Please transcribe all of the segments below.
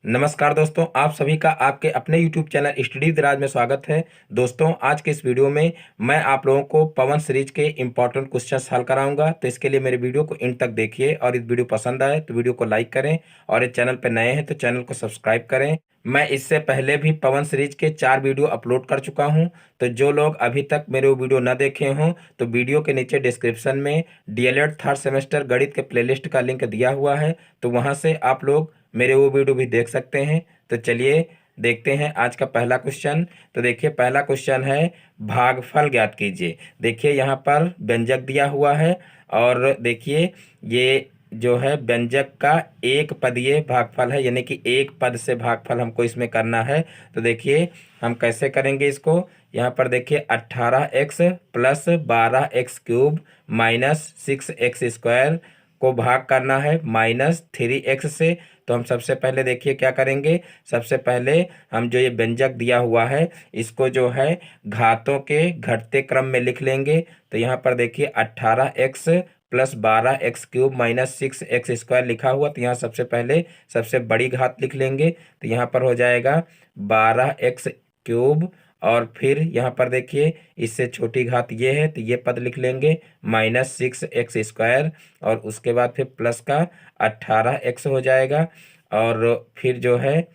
नमस्कार दोस्तों, आप सभी का आपके अपने YouTube चैनल स्टडी विद राज में स्वागत है। दोस्तों, आज के इस वीडियो में मैं आप लोगों को पवन सीरीज के इंपॉर्टेंट क्वेश्चंस हल कराऊंगा। तो इसके लिए मेरे वीडियो को एंड तक देखिए और इस वीडियो पसंद आए तो वीडियो को लाइक करें और इस चैनल पर नए हैं तो चैनल को सब्सक्राइब करें। मैं इससे पहले भी पवन सीरीज के 4 वीडियो अपलोड कर चुका हूं, तो जो लोग अभी तक मेरे वो वीडियो न देखे हों तो वीडियो के नीचे डिस्क्रिप्शन में डीएलएड थर्ड सेमेस्टर गणित के प्लेलिस्ट का लिंक दिया हुआ है, तो वहां से आप लोग मेरे वो वीडियो भी देख सकते हैं। तो चलिए देखते हैं आज का पहला क्वेश्चन। तो देखिए, पहला क्वेश्चन है भागफल ज्ञात कीजिए। देखिए यहाँ पर व्यंजक दिया हुआ है और देखिए ये जो है व्यंजक का एक पदीय भागफल है, यानी कि एक पद से भागफल हमको इसमें करना है। तो देखिए हम कैसे करेंगे इसको। यहाँ पर देखिए 18x plus 12x³ minus 6x² को भाग करना है -3x से। तो हम सबसे पहले देखिए क्या करेंगे। सबसे पहले हम जो ये व्यंजक दिया हुआ है इसको जो है घातों के घटते क्रम में लिख लेंगे। तो यहाँ पर देखिए 18x plus 12x³ minus 6x² लिखा हुआ, तो यहाँ सबसे पहले सबसे बड़ी घात लिख लेंगे। तो यहाँ पर हो जाएगा 12x³ और फिर यहाँ पर देखिए इससे छोटी घात ये है तो ये पद लिख लेंगे -6x² और उसके बाद फिर प्लस का 18x हो जाएगा। और फिर जो है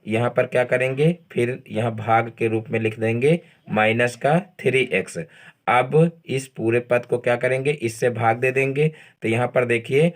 यहाँ पर क्या करेंगे, फिर यहाँ भाग के रूप में लिख देंगे माइनस का 3x। अब इस पूरे पद को क्या करेंगे, इससे भाग दे देंगे। तो यहाँ पर देखिए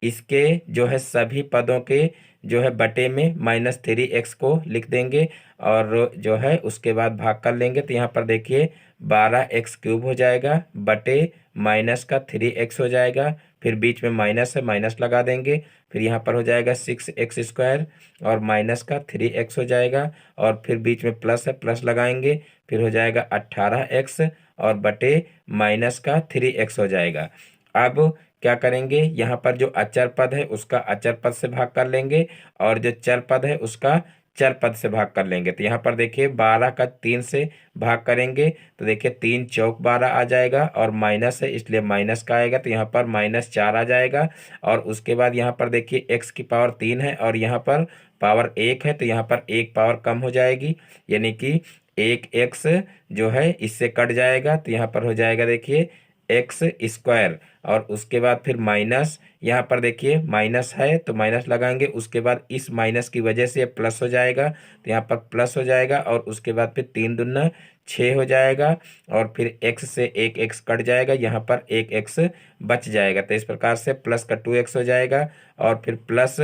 इसके जो है सभी पदों के जो है बटे में -3x को लिख देंगे और जो है उसके बाद भाग कर लेंगे। तो यहाँ पर देखिए 12x³ हो जाएगा बटे माइनस का 3x हो जाएगा, फिर बीच में माइनस है माइनस लगा देंगे। फिर यहाँ पर हो जाएगा 6x² और माइनस का 3x हो जाएगा और फिर बीच में प्लस है प्लस लगाएंगे। फिर हो जाएगा 18x और बटे माइनस का 3x हो जाएगा। अब क्या करेंगे, यहाँ पर जो अचर पद है उसका अचर पद से भाग कर लेंगे और जो चर पद है उसका चर पद से भाग कर लेंगे। तो यहाँ पर देखिए 12 का 3 से भाग करेंगे तो देखिए 3 चौक 12 आ जाएगा और माइनस है इसलिए माइनस का आएगा, तो यहाँ पर -4 आ जाएगा। और उसके बाद यहाँ पर देखिए x की पावर 3 है और यहाँ पर पावर 1 है, तो यहाँ पर एक पावर कम हो जाएगी, यानी कि एक x जो है इससे कट जाएगा। तो यहाँ पर हो जाएगा देखिए x² और उसके बाद फिर माइनस, यहाँ पर देखिए माइनस है तो माइनस लगाएंगे, उसके बाद इस माइनस की वजह से प्लस हो जाएगा। तो यहाँ पर प्लस हो जाएगा और उसके बाद फिर 3 दूना 6 हो जाएगा और फिर x से एक x कट जाएगा, यहाँ पर एक x बच जाएगा। तो इस प्रकार से प्लस का 2x हो जाएगा और फिर प्लस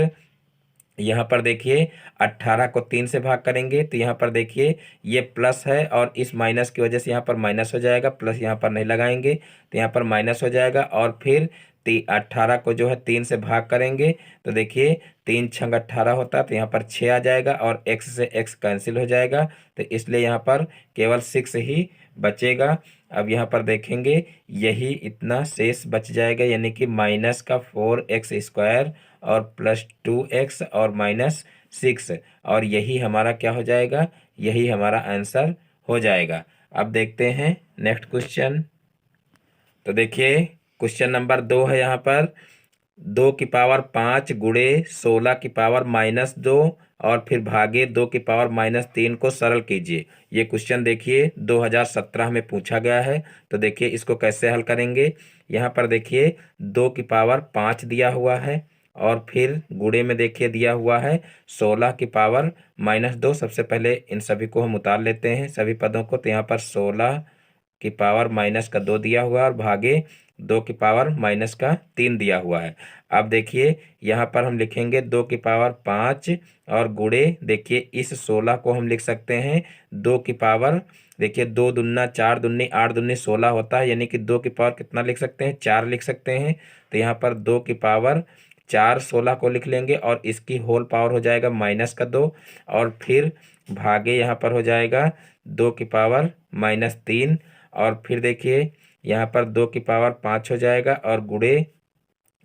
यहाँ पर देखिए 18 को 3 से भाग करेंगे तो यहाँ पर देखिए ये प्लस है और इस माइनस की वजह से यहाँ पर माइनस हो जाएगा, प्लस यहाँ पर नहीं लगाएंगे तो यहाँ पर माइनस हो जाएगा। और फिर 18 को जो है 3 से भाग करेंगे तो देखिए 3 छंग 18 होता है, तो यहाँ पर 6 आ जाएगा और x से x कैंसिल हो जाएगा, तो इसलिए यहाँ पर केवल 6 ही बचेगा। अब यहाँ पर देखेंगे यही इतना शेष बच जाएगा, यानी कि माइनस का 4x² और +2x और -6, और यही हमारा क्या हो जाएगा, यही हमारा आंसर हो जाएगा। अब देखते हैं नेक्स्ट क्वेश्चन। तो देखिए क्वेश्चन नंबर 2 है यहाँ पर 2 की पावर 5 गुणे 16 की पावर -2 और फिर भागे 2 की पावर -3 को सरल कीजिए। ये क्वेश्चन देखिए 2017 में पूछा गया है। तो देखिए इसको कैसे हल करेंगे। यहाँ पर देखिए 2 की पावर 5 दिया हुआ है और फिर गुणे में देखिए दिया हुआ है 16 की पावर -2। सबसे पहले इन सभी को हम उतार लेते हैं सभी पदों को। तो यहाँ पर 16 की पावर -2 दिया हुआ है और भागे 2 की पावर -3 दिया हुआ है। अब देखिए यहाँ पर हम लिखेंगे 2 की पावर 5 और गुणे देखिए इस 16 को हम लिख सकते हैं 2 की पावर, देखिए 2 दूना 4 दूनी 8 दूनी 16 होता है, यानी कि 2 की पावर कितना लिख सकते हैं, 4 लिख सकते हैं। तो यहाँ पर 2 की पावर 4 16 को लिख लेंगे और इसकी होल पावर हो जाएगा -2 और फिर भागे यहाँ पर हो जाएगा 2 की पावर -3 और फिर देखिए यहाँ पर 2 की पावर 5 हो जाएगा और गुणे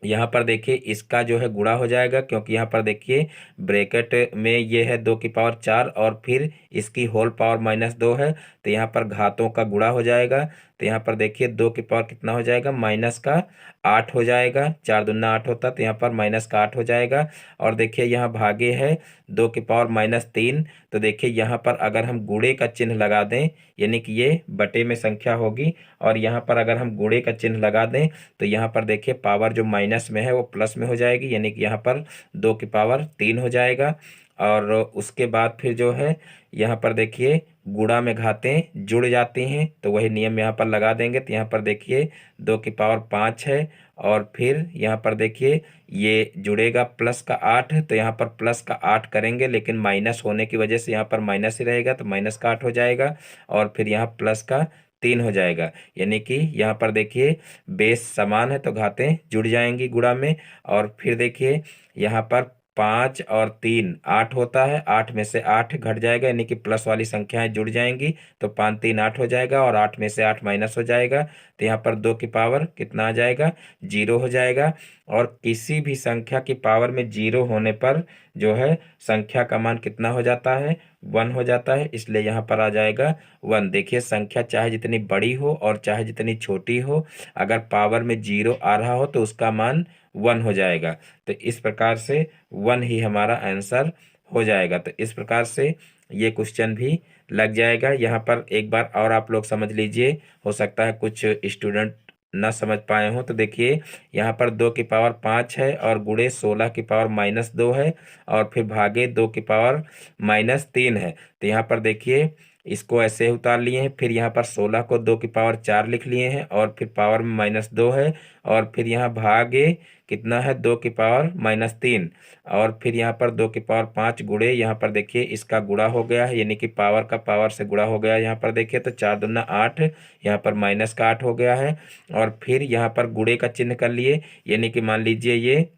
यहाँ पर देखिए इसका जो है गुणा हो जाएगा, क्योंकि यहाँ पर देखिए ब्रैकेट में ये है 2 की पावर 4 और फिर इसकी होल पावर -2 है, तो यहाँ पर घातों का गुणा हो जाएगा। तो यहाँ पर देखिए 2 की पावर कितना हो जाएगा, -8 हो जाएगा। 4 दूना 8 होता, तो यहाँ पर -8 हो जाएगा। और देखिए यहाँ भागे है 2 की पावर -3, तो देखिए यहाँ पर अगर हम गुणे का चिन्ह लगा दें, यानी कि ये बटे में संख्या होगी, और यहाँ पर अगर हम गुणे का चिन्ह लगा दें तो यहाँ पर देखिए पावर जो माइनस में है वो प्लस में हो जाएगी, यानी कि यहाँ पर 2 की पावर 3 हो जाएगा। और उसके बाद फिर जो है यहाँ पर देखिए गुणा में घातें जुड़ जाती हैं, तो वही नियम यहाँ पर लगा देंगे। तो यहाँ पर देखिए 2 की पावर 5 है, और फिर यहाँ पर देखिए ये जुड़ेगा +8, तो यहाँ पर +8 करेंगे, लेकिन माइनस होने की वजह से यहाँ पर माइनस ही रहेगा, तो -8 हो जाएगा। और फिर यहाँ +3 हो जाएगा, यानी कि यहाँ पर देखिए बेस समान है तो घातें जुड़ जाएंगी गुणा में। और फिर देखिए यहाँ पर 5 और 3 8 होता है, 8 में से 8 घट जाएगा, यानी कि प्लस वाली संख्याएं जुड़ जाएंगी, तो 5 3 8 हो जाएगा, और 8 में से 8 माइनस हो जाएगा। तो यहाँ पर 2 की पावर कितना आ जाएगा, 0 हो जाएगा। और किसी भी संख्या की पावर में 0 होने पर जो है संख्या का मान कितना हो जाता है, 1 हो जाता है, इसलिए यहाँ पर आ जाएगा 1। देखिए संख्या चाहे जितनी बड़ी हो और चाहे जितनी छोटी हो, अगर पावर में 0 आ रहा हो तो उसका मान 1 हो जाएगा। तो इस प्रकार से 1 ही हमारा आंसर हो जाएगा। तो इस प्रकार से ये क्वेश्चन भी लग जाएगा। यहाँ पर एक बार और आप लोग समझ लीजिए, हो सकता है कुछ स्टूडेंट ना समझ पाए हों। तो देखिए यहाँ पर 2 की पावर 5 है, और गुणे 16 की पावर -2 है, और फिर भागे 2 की पावर -3 है। तो यहाँ पर देखिए इसको ऐसे उतार लिए हैं, फिर यहाँ पर 16 को 2 की पावर 4 लिख लिए हैं, और फिर पावर में -2 है, और फिर यहाँ भागे कितना है, 2 की पावर -3, और फिर यहाँ पर 2 की पावर 5 गुणे, यहाँ पर देखिए इसका गुणा हो गया है, यानी कि पावर का पावर से गुणा हो गया। यहाँ पर देखिए तो 4 दूना 8, यहाँ पर -8 हो गया है। और फिर यहाँ पर गुणे का चिन्ह कर लिए, यानी कि मान लीजिए ये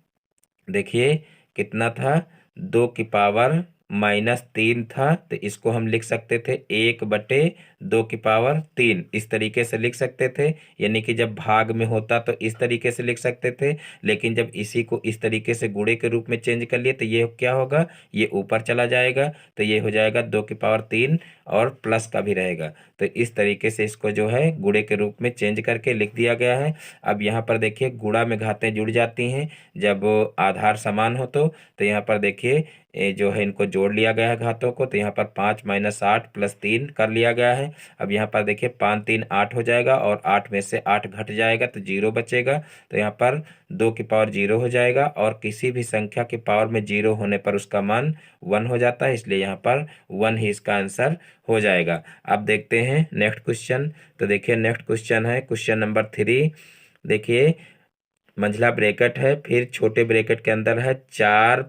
देखिए कितना था, 2 की पावर -3 था, तो इसको हम लिख सकते थे 1/2 की पावर 3, इस तरीके से लिख सकते थे। यानी कि जब भाग में होता तो इस तरीके से लिख सकते थे, लेकिन जब इसी को इस तरीके से गुणे के रूप में चेंज कर लिए तो ये क्या होगा, ये ऊपर चला जाएगा, तो ये हो जाएगा 2 की पावर 3, और प्लस का भी रहेगा। तो इस तरीके से इसको जो है गुणे के रूप में चेंज करके लिख दिया गया है। अब यहाँ पर देखिए गुणा में घातें जुड़ जाती हैं जब आधार समान हो, तो यहाँ पर देखिए जो है इनको जोड़ लिया गया है घातों को। तो यहाँ पर 5 - 8 + 3 कर लिया गया है। अब यहाँ पर देखिए 5 3 8 हो जाएगा, और 8 में से 8 घट जाएगा तो 0 बचेगा। तो यहाँ पर 2 की पावर 0 हो जाएगा, और किसी भी संख्या की पावर में 0 होने पर उसका मान 1 हो जाता है, इसलिए यहाँ पर 1 ही इसका आंसर हो जाएगा। अब देखते हैं नेक्स्ट क्वेश्चन। तो देखिए नेक्स्ट क्वेश्चन है क्वेश्चन नंबर 3। देखिए मंझला ब्रैकेट है, फिर छोटे ब्रैकेट के अंदर है 4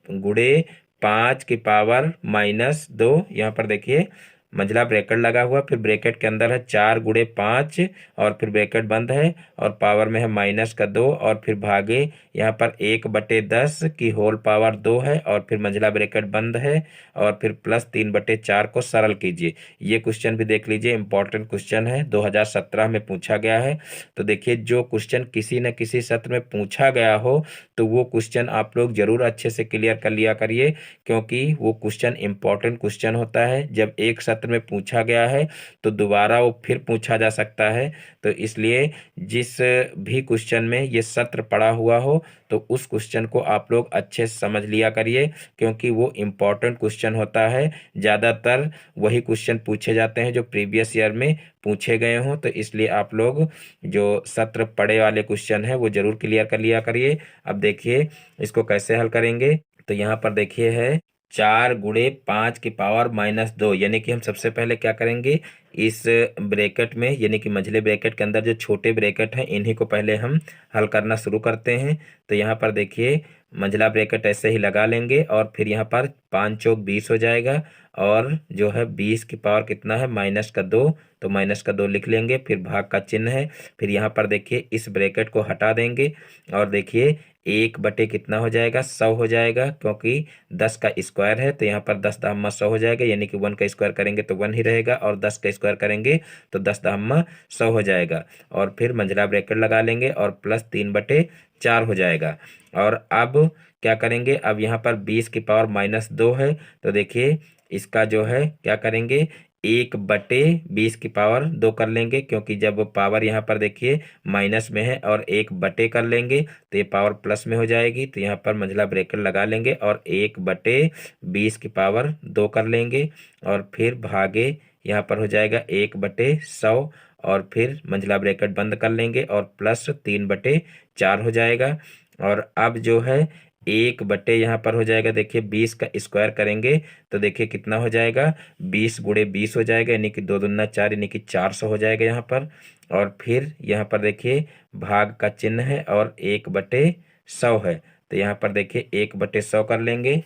गुणे 5 की पावर -2। यहाँ पर देखिए मंझला ब्रैकेट लगा हुआ, फिर ब्रैकेट के अंदर है 4 गुणे 5, और फिर ब्रैकेट बंद है, और पावर में है -2, और फिर भागे यहाँ पर 1/10 की होल पावर 2 है, और फिर मंझला ब्रैकेट बंद है, और फिर +3/4 को सरल कीजिए। ये क्वेश्चन भी देख लीजिए, इंपॉर्टेंट क्वेश्चन है, 2017 में पूछा गया है। तो देखिए जो क्वेश्चन किसी न किसी सत्र में पूछा गया हो तो वो क्वेश्चन आप लोग जरूर अच्छे से क्लियर कर लिया करिए, क्योंकि वो क्वेश्चन इंपॉर्टेंट क्वेश्चन होता है। जब एक सत्र में पूछा गया है तो दोबारा वो फिर पूछा जा सकता है। तो इसलिए जिस भी क्वेश्चन में ये सत्र पड़ा हुआ हो तो उस क्वेश्चन को आप लोग अच्छे से समझ लिया करिए, क्योंकि वो इम्पॉर्टेंट क्वेश्चन होता है। ज़्यादातर वही क्वेश्चन पूछे जाते हैं जो प्रीवियस ईयर में पूछे गए हों, तो इसलिए आप लोग जो सत्र पड़े वाले क्वेश्चन है वो जरूर क्लियर कर लिया करिए। अब देखिए इसको कैसे हल करेंगे। तो यहाँ पर देखिए है 4 गुणे 5 की पावर -2, यानी कि हम सबसे पहले क्या करेंगे, इस ब्रैकेट में यानी कि मंझले ब्रैकेट के अंदर जो छोटे ब्रैकेट हैं इन्हीं को पहले हम हल करना शुरू करते हैं। तो यहाँ पर देखिए मंझला ब्रैकेट ऐसे ही लगा लेंगे, और फिर यहाँ पर 5 चौक 20 हो जाएगा, और जो है 20 की पावर कितना है -2, तो -2 लिख लेंगे, फिर भाग का चिन्ह है। फिर यहाँ पर देखिए इस ब्रैकेट को हटा देंगे, और देखिए 1/, कितना हो जाएगा, 100 हो जाएगा, क्योंकि 10 का स्क्वायर है, तो यहाँ पर 10 दहम्मा 100 हो जाएगा, यानी कि 1 का स्क्वायर करेंगे तो 1 ही रहेगा, और 10 का स्क्वायर करेंगे तो 10 दहम्मा 100 हो जाएगा। और फिर मंझला ब्रैकेट लगा लेंगे, और +3/4 हो जाएगा। और अब क्या करेंगे, अब यहाँ पर 20 की पावर -2 है, तो देखिए इसका जो है क्या करेंगे, 1/20 कर लेंगे, क्योंकि जब पावर यहाँ पर देखिए माइनस में है और 1/, कर लेंगे तो ये पावर प्लस में हो जाएगी, तो यहाँ पर मंझला ब्रैकेट लगा लेंगे और 1/20 कर लेंगे और फिर भागे यहाँ पर हो जाएगा 1/100 और फिर मंझला ब्रैकेट बंद कर लेंगे और प्लस 3/4 हो जाएगा। और अब जो है 1/, यहाँ पर हो जाएगा देखिए 20 का स्क्वायर करेंगे तो देखिए कितना हो जाएगा, 20 × 20 हो जाएगा, यानी कि 2×2 = 4, यानी कि 400 हो जाएगा यहाँ पर। और फिर यहाँ पर देखिए भाग का चिन्ह है और 1/100 है, तो यहाँ पर देखिए 1/100 कर लेंगे,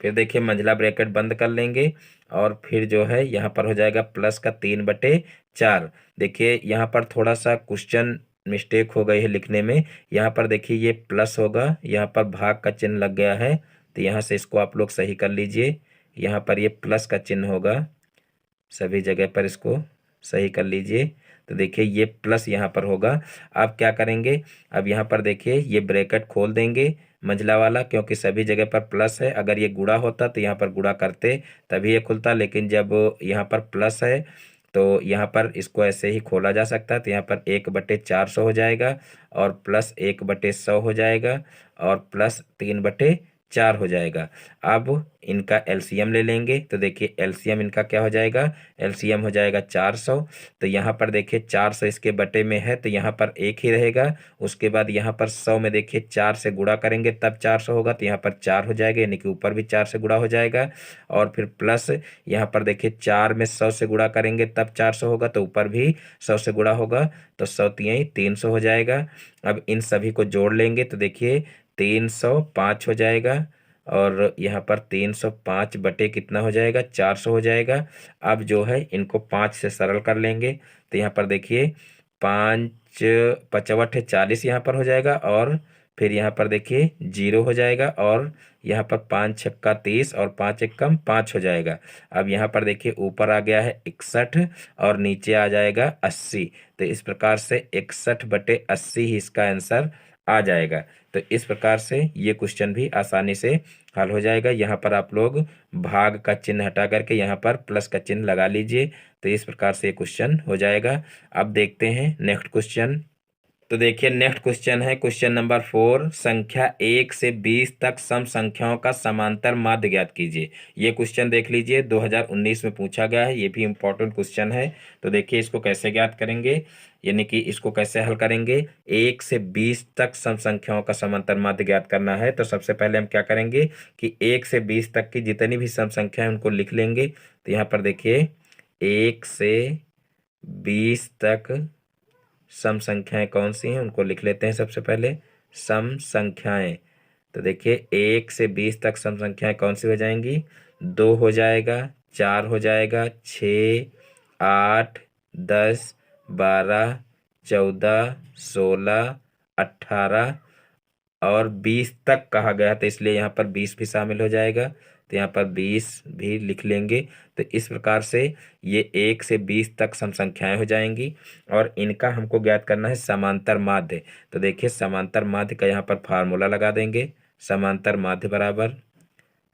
फिर देखिए मंझला ब्रैकेट बंद कर लेंगे और फिर जो है यहाँ पर हो जाएगा प्लस का 3/4। देखिए यहाँ पर थोड़ा सा क्वेश्चन मिस्टेक हो गई है लिखने में, यहाँ पर देखिए ये प्लस होगा, यहाँ पर भाग का चिन्ह लग गया है, तो यहाँ से इसको आप लोग सही कर लीजिए, यहाँ पर ये प्लस का चिन्ह होगा, सभी जगह पर इसको सही कर लीजिए। तो देखिए ये प्लस यहाँ पर होगा। अब क्या करेंगे, अब यहाँ पर देखिए ये ब्रैकेट खोल देंगे मंझला वाला, क्योंकि सभी जगह पर प्लस है, अगर ये गुणा होता तो यहाँ पर गुणा करते तभी ये खुलता, लेकिन जब यहाँ पर प्लस है तो यहाँ पर इसको ऐसे ही खोला जा सकता है, तो यहाँ पर 1/400 हो जाएगा और प्लस 1/100 हो जाएगा और प्लस 3/4 हो जाएगा। अब इनका एलसीएम ले लेंगे, तो देखिए एलसीएम इनका क्या हो जाएगा, एलसीएम हो जाएगा 400, तो यहाँ पर देखिए 400 इसके बटे में है तो यहाँ पर 1 ही रहेगा, उसके बाद यहाँ पर 100 में देखिए 4 से गुणा करेंगे तब 400 होगा, तो यहाँ पर 4 हो जाएगा, यानी कि ऊपर भी 4 से गुणा हो जाएगा। और फिर प्लस यहाँ पर देखिए 4 में 100 से गुणा करेंगे तब 400 होगा, तो ऊपर भी 100 से गुणा होगा, तो 100 × 300 हो जाएगा। अब इन सभी को जोड़ लेंगे तो देखिए 305 हो जाएगा और यहाँ पर 305 बटे कितना हो जाएगा, 400 हो जाएगा। अब जो है इनको 5 से सरल कर लेंगे, तो यहाँ पर देखिए 5 × 5 = 40 यहाँ पर हो जाएगा और फिर यहाँ पर देखिए 0 हो जाएगा और यहाँ पर 5 × 6 = 30 और 5 × 1 = 5 हो जाएगा। अब यहाँ पर देखिए ऊपर आ गया है 61 और नीचे आ जाएगा 80, तो इस प्रकार से 61/80 ही इसका आंसर आ जाएगा। तो इस प्रकार से ये क्वेश्चन भी आसानी से हल हो जाएगा। यहाँ पर आप लोग भाग का चिन्ह हटा करके यहाँ पर प्लस का चिन्ह लगा लीजिए, तो इस प्रकार से ये क्वेश्चन हो जाएगा। अब देखते हैं नेक्स्ट क्वेश्चन। तो देखिए नेक्स्ट क्वेश्चन है क्वेश्चन नंबर 4, संख्या 1 से 20 तक सम संख्याओं का समांतर माध्य ज्ञात कीजिए। ये क्वेश्चन देख लीजिए 2019 में पूछा गया है, ये भी इम्पोर्टेंट क्वेश्चन है। तो देखिए इसको कैसे ज्ञात करेंगे, यानी कि इसको कैसे हल करेंगे। 1 से 20 तक सम संख्याओं का समांतर माध्य ज्ञात करना है, तो सबसे पहले हम क्या करेंगे कि 1 से 20 तक की जितनी भी सम संख्या है उनको लिख लेंगे। तो यहाँ पर देखिए 1 से 20 तक सम संख्याएं कौन सी हैं उनको लिख लेते हैं सबसे पहले। सम संख्याएं, तो देखिए 1 से 20 तक सम संख्याएं कौन सी हो जाएंगी, 2 हो जाएगा, 4 हो जाएगा, 6, 8, 10, 12, 14, 16, 18 और 20 तक कहा गया, तो इसलिए यहाँ पर 20 भी शामिल हो जाएगा, तो यहाँ पर 20 भी लिख लेंगे। तो इस प्रकार से ये 1 से 20 तक सम संख्याएं हो जाएंगी और इनका हमको ज्ञात करना है समांतर माध्य। तो देखिए समांतर माध्य का यहाँ पर फार्मूला लगा देंगे, समांतर माध्य बराबर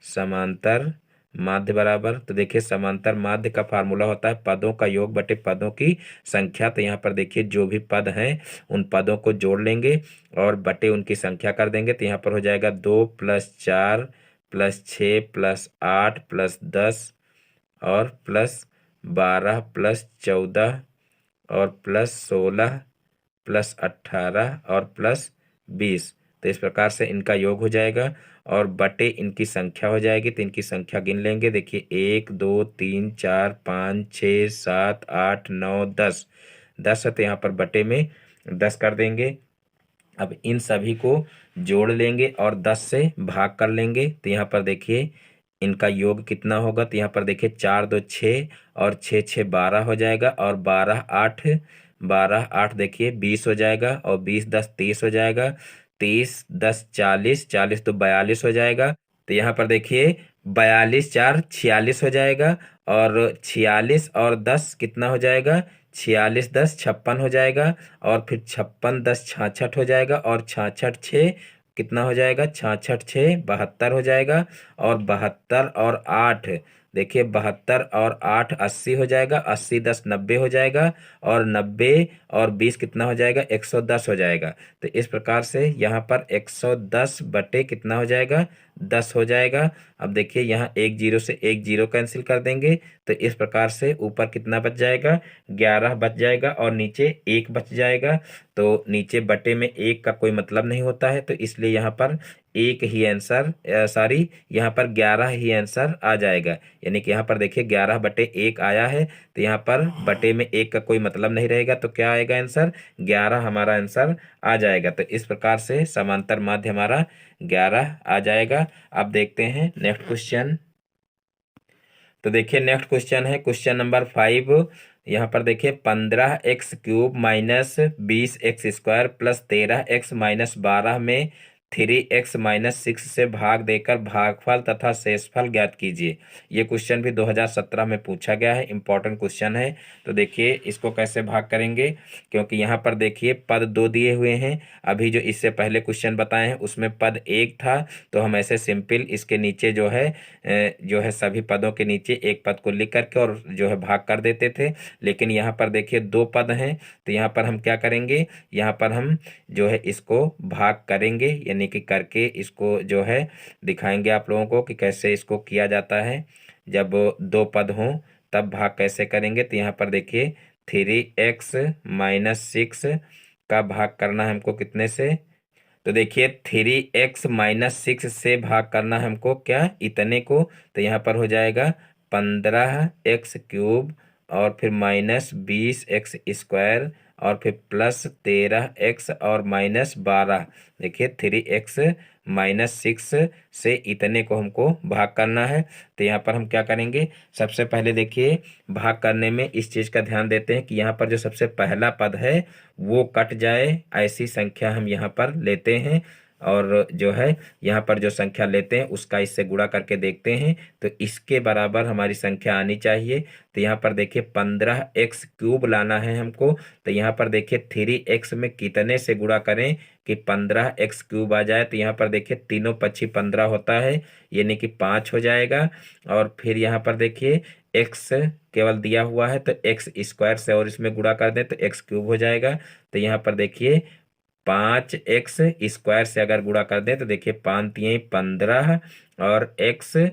समांतर माध्य बराबर, तो देखिए समांतर माध्य का फार्मूला होता है पदों का योग बटे पदों की संख्या। तो यहाँ पर देखिए जो भी पद हैं उन पदों को जोड़ लेंगे और बटे उनकी संख्या कर देंगे, तो यहाँ पर हो जाएगा 2 + 4 + 6 + 8 + 10 और +12 + 14 और +16 +18 और +20। तो इस प्रकार से इनका योग हो जाएगा और बटे इनकी संख्या हो जाएगी, तो इनकी संख्या गिन लेंगे। देखिए 1, 2, 3, 4, 5, 6, 7, 8, 9, 10, 10 है, तो यहाँ पर बटे में 10 कर देंगे। अब इन सभी को जोड़ लेंगे और 10 से भाग कर लेंगे, तो यहाँ पर देखिए इनका योग कितना होगा, तो यहाँ पर देखिए 4, 2, 6 और 6, 6, 12 हो जाएगा और 12, 8 देखिए 20 हो जाएगा और 20, 10, 30 हो जाएगा, 30, 10, 40, 40 तो 42 हो जाएगा। तो यहाँ पर देखिए 42, 4, 46 हो जाएगा और 46 और 10 कितना हो जाएगा, 46, 10, 56 हो जाएगा और फिर 56, 10, 66 हो जाएगा और 66, 6 कितना हो जाएगा, 66 6 72 हो जाएगा। और 72 और 8, देखिए 72 और 8 80 हो जाएगा, 80 10 90 हो जाएगा। और 90 और 20 कितना हो जाएगा, 110 हो जाएगा। तो इस प्रकार से यहाँ पर 110 बटे कितना हो जाएगा, 10 हो जाएगा। अब देखिए यहाँ एक जीरो से एक जीरो कैंसिल कर देंगे, तो इस प्रकार से ऊपर कितना बच जाएगा, 11 बच जाएगा और नीचे एक बच जाएगा। तो नीचे बटे में एक का कोई मतलब नहीं होता है, तो इसलिए यहाँ पर एक ही आंसर, सॉरी यहाँ पर 11 ही आंसर आ जाएगा। यानी कि यहाँ पर देखिए 11 बटे एक आया है, तो यहाँ पर बटे में एक का कोई मतलब नहीं रहेगा, तो क्या आएगा आंसर, 11 हमारा आंसर आ जाएगा। तो इस प्रकार से समांतर माध्य हमारा 11 आ जाएगा। अब देखते हैं नेक्स्ट क्वेश्चन। तो देखिए नेक्स्ट क्वेश्चन है क्वेश्चन नंबर 5। यहाँ पर देखिए 15x³ minus 20x² plus 13x-12 में 3x-6 से भाग देकर भागफल तथा शेषफल ज्ञात कीजिए। ये क्वेश्चन भी 2017 में पूछा गया है, इंपॉर्टेंट क्वेश्चन है। तो देखिए इसको कैसे भाग करेंगे, क्योंकि यहाँ पर देखिए पद 2 दिए हुए हैं। अभी जो इससे पहले क्वेश्चन बताए हैं उसमें पद 1 था, तो हम ऐसे सिंपल इसके नीचे जो है सभी पदों के नीचे एक पद को लिख करके और जो है भाग कर देते थे। लेकिन यहाँ पर देखिए 2 पद हैं, तो यहाँ पर हम क्या करेंगे, यहाँ पर हम जो है इसको भाग करेंगे, यानी कि करके इसको जो है दिखाएंगे आप लोगों को कि कैसे इसको किया जाता है। जब 2 पद हों तब भाग कैसे करेंगे। तो यहाँ पर देखिए 3x-6 का भाग करना है हमको कितने से, तो देखिए 3x-6 से भाग करना है हमको क्या, इतने को। तो यहाँ पर हो जाएगा 15x³ और फिर -20x² और फिर प्लस 13x और -12। देखिए 3x-6 से इतने को हमको भाग करना है। तो यहाँ पर हम क्या करेंगे, सबसे पहले देखिए भाग करने में इस चीज़ का ध्यान देते हैं कि यहाँ पर जो सबसे पहला पद है वो कट जाए, ऐसी संख्या हम यहाँ पर लेते हैं। और जो है यहाँ पर जो संख्या लेते हैं उसका इससे गुणा करके देखते हैं, तो इसके बराबर हमारी संख्या आनी चाहिए। तो यहाँ पर देखिए 15x³ लाना है हमको। तो यहाँ पर देखिए 3x में कितने से गुणा करें कि 15x³ आ जाए। तो यहाँ पर देखिए तीनों पक्षी 15 होता है, यानी कि 5 हो जाएगा। और फिर यहाँ पर देखिए x केवल दिया हुआ है, तो x² से और इसमें गुणा कर दें तो x³ हो जाएगा। तो यहाँ पर देखिए 5x² से अगर गुणा कर दें तो देखिए 5 3 15 और x³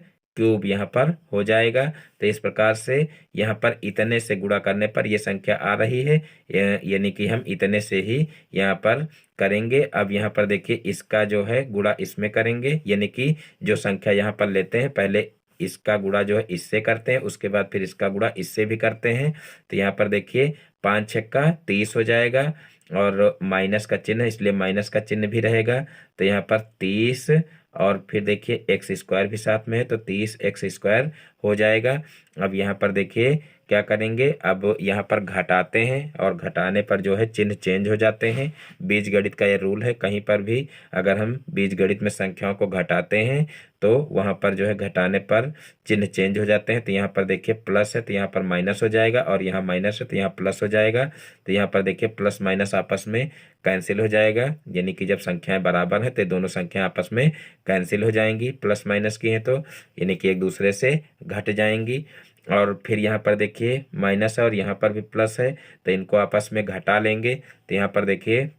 यहाँ पर हो जाएगा। तो इस प्रकार से यहाँ पर इतने से गुणा करने पर यह संख्या आ रही है, यानी कि हम इतने से ही यहाँ पर करेंगे। अब यहाँ पर देखिए इसका जो है गुणा इसमें करेंगे, यानी कि जो संख्या यहाँ पर लेते हैं पहले इसका गुणा जो है इससे करते हैं, उसके बाद फिर इसका गुणा इससे भी करते हैं। तो यहाँ पर देखिए 5 छक्का 30 हो जाएगा और माइनस का चिन्ह, इसलिए माइनस का चिन्ह भी रहेगा। तो यहाँ पर 30 और फिर देखिए x² भी साथ में है, तो 30x² हो जाएगा। अब यहाँ पर देखिए क्या करेंगे, अब यहाँ पर घटाते हैं और घटाने पर जो है चिन्ह चेंज हो जाते हैं। बीजगणित का ये रूल है, कहीं पर भी अगर हम बीजगणित में संख्याओं को घटाते हैं तो वहाँ पर जो है घटाने पर चिन्ह चेंज हो जाते हैं। तो यहाँ पर देखिए प्लस है तो यहाँ पर माइनस हो जाएगा, और यहाँ माइनस है तो यहाँ प्लस हो जाएगा। तो यहाँ पर देखिए प्लस माइनस आपस में कैंसिल हो जाएगा, यानी कि जब संख्याएं बराबर है तो दोनों संख्याएं आपस में कैंसिल हो जाएंगी, प्लस माइनस की हैं तो, यानी कि एक दूसरे से घट जाएंगी। और फिर यहाँ पर देखिए माइनस है और यहाँ पर भी प्लस है, तो इनको आपस में घटा लेंगे। तो यहाँ पर देखिए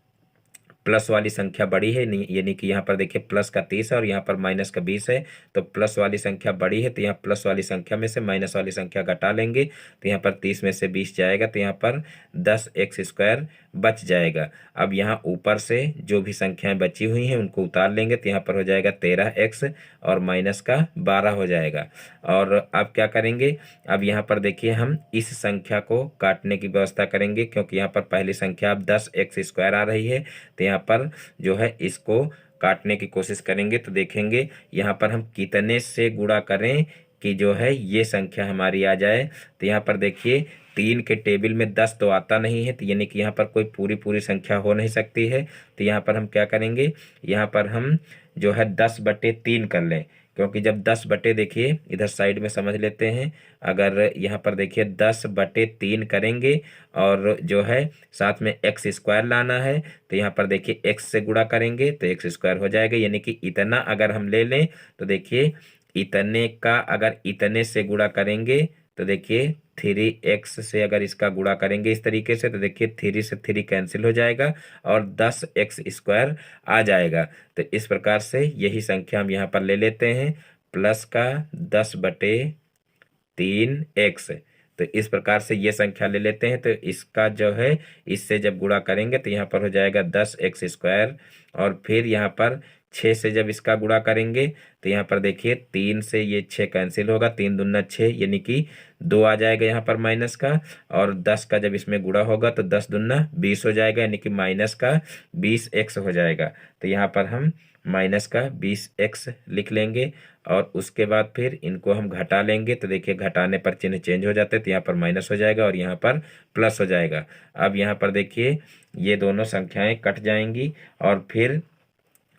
प्लस वाली संख्या बड़ी है, यानी कि यहाँ पर देखिए प्लस का 30 है और यहाँ पर माइनस का 20 है, तो प्लस वाली संख्या बड़ी है, तो यहाँ प्लस वाली संख्या में से माइनस वाली संख्या घटा लेंगे। तो यहाँ पर 30 में से 20 जाएगा, तो यहाँ पर 10x² बच जाएगा। अब यहाँ ऊपर से जो भी संख्याएं बची हुई हैं उनको उतार लेंगे, तो यहाँ पर हो जाएगा 13x और माइनस का 12 हो जाएगा। और अब क्या करेंगे, अब यहाँ पर देखिए हम इस संख्या को काटने की व्यवस्था करेंगे, क्योंकि यहाँ पर पहली संख्या अब 10x² आ रही है। तो यहाँ पर जो है इसको काटने की कोशिश करेंगे, तो देखेंगे यहाँ पर हम कितने से गुणा करें कि जो है ये संख्या हमारी आ जाए। तो यहाँ पर देखिए 3 के टेबल में 10 तो आता नहीं है, तो यानी कि यहाँ पर कोई पूरी संख्या हो नहीं सकती है। तो यहाँ पर हम क्या करेंगे, यहाँ पर हम जो है 10/3 कर लें, क्योंकि जब 10 बटे देखिए इधर साइड में समझ लेते हैं, अगर यहाँ पर देखिए 10/3 करेंगे और जो है साथ में एक्स स्क्वायर लाना है, तो यहाँ पर देखिए एक्स से गुणा करेंगे तो एक्स स्क्वायर हो जाएगा, यानी कि इतना अगर हम ले लें तो देखिए इतने का अगर इतने से गुणा करेंगे तो देखिए 3x से अगर इसका गुणा करेंगे इस तरीके से, तो देखिए 3 से 3 कैंसिल हो जाएगा और 10x² आ जाएगा। तो इस प्रकार से यही संख्या हम यहाँ पर ले लेते हैं, प्लस का 10/3x। तो इस प्रकार से ये संख्या ले लेते हैं, तो इसका जो है इससे जब गुणा करेंगे तो यहाँ पर हो जाएगा 10x², और फिर यहाँ पर 6 से जब इसका गुणा करेंगे तो यहाँ पर देखिए 3 से ये 6 कैंसिल होगा, 3 दूना 6 यानी कि 2 आ जाएगा यहाँ पर माइनस का, और 10 का जब इसमें गुणा होगा तो 10 दूना 20 हो जाएगा, यानी कि माइनस का 20x हो जाएगा। तो यहाँ पर हम माइनस का 20x लिख लेंगे, और उसके बाद फिर इनको हम घटा लेंगे, तो देखिए घटाने पर चिन्ह चेंज हो जाते हैं, तो यहाँ पर माइनस हो जाएगा और यहाँ पर प्लस हो जाएगा। अब यहाँ पर देखिए ये दोनों संख्याएं कट जाएंगी, और फिर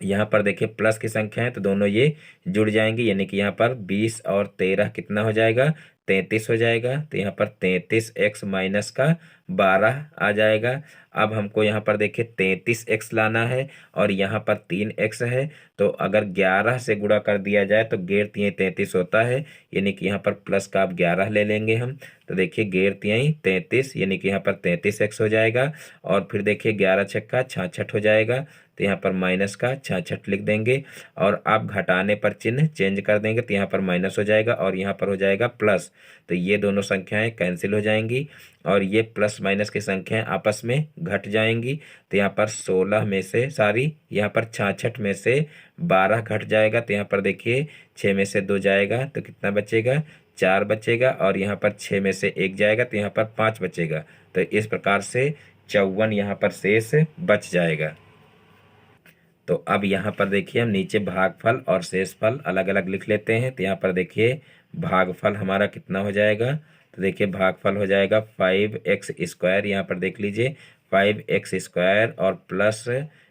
यहाँ पर देखिए प्लस की संख्या है तो दोनों ये जुड़ जाएंगी, यानी कि यहाँ पर 20 और 13 कितना हो जाएगा, 33 हो जाएगा। तो यहाँ पर 33x माइनस का 12 आ जाएगा। अब हमको यहाँ पर देखिए 33x लाना है और यहाँ पर 3x है, तो अगर 11 से गुणा कर दिया जाए तो गेर तिहाई 33 होता है, यानी कि यहाँ पर प्लस का अब 11 ले लेंगे हम। तो देखिए गेर तिहाई 33 यानी कि यहाँ पर 33x हो जाएगा, और फिर देखिए 11 छक्का 66 हो जाएगा, तो यहाँ पर माइनस का 66 लिख देंगे, और आप घटाने पर चिन्ह चेंज कर देंगे तो यहाँ पर माइनस हो जाएगा और यहाँ पर हो जाएगा प्लस। तो ये दोनों संख्याएं कैंसिल हो जाएंगी और ये प्लस माइनस की संख्याएं आपस में घट जाएंगी। तो यहाँ पर 16 में से यहाँ पर 66 में से 12 घट जाएगा, तो यहाँ पर देखिए 6 में से 2 जाएगा तो कितना बचेगा, 4 बचेगा, और यहाँ पर 6 में से 1 जाएगा तो यहाँ पर 5 बचेगा। तो इस प्रकार से 54 यहाँ पर शेष बच जाएगा। तो अब यहाँ पर देखिए हम नीचे भागफल और शेषफल अलग अलग लिख लेते हैं। तो यहाँ पर देखिए भागफल हमारा कितना हो जाएगा, तो देखिए भागफल हो जाएगा 5x², यहाँ पर देख लीजिए 5x² और प्लस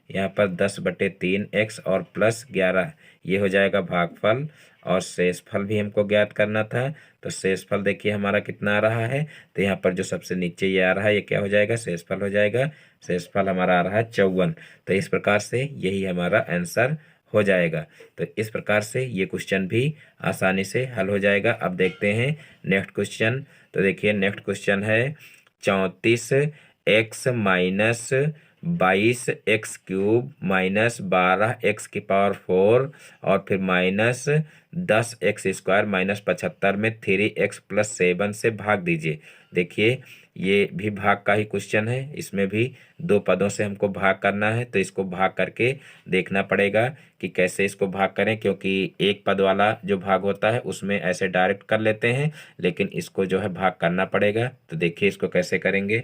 यहाँ पर 10/3x और प्लस 11, ये हो जाएगा भागफल। और शेषफल भी हमको ज्ञात करना था, तो शेषफल देखिए हमारा कितना आ रहा है, तो यहाँ पर जो सबसे नीचे ये आ रहा है ये क्या हो जाएगा, शेषफल हो जाएगा। शेषफल हमारा आ रहा है 54। तो इस प्रकार से यही हमारा आंसर हो जाएगा। तो इस प्रकार से ये क्वेश्चन भी आसानी से हल हो जाएगा। अब देखते हैं नेक्स्ट क्वेश्चन। तो देखिए नेक्स्ट क्वेश्चन है 34x minus 22x³ minus 12x⁴ और फिर माइनस 10x² माइनस 75 में 3x + 7 से भाग दीजिए। देखिए ये भी भाग का ही क्वेश्चन है, इसमें भी 2 पदों से हमको भाग करना है, तो इसको भाग करके देखना पड़ेगा कि कैसे इसको भाग करें, क्योंकि एक पद वाला जो भाग होता है उसमें ऐसे डायरेक्ट कर लेते हैं, लेकिन इसको जो है भाग करना पड़ेगा। तो देखिए इसको कैसे करेंगे।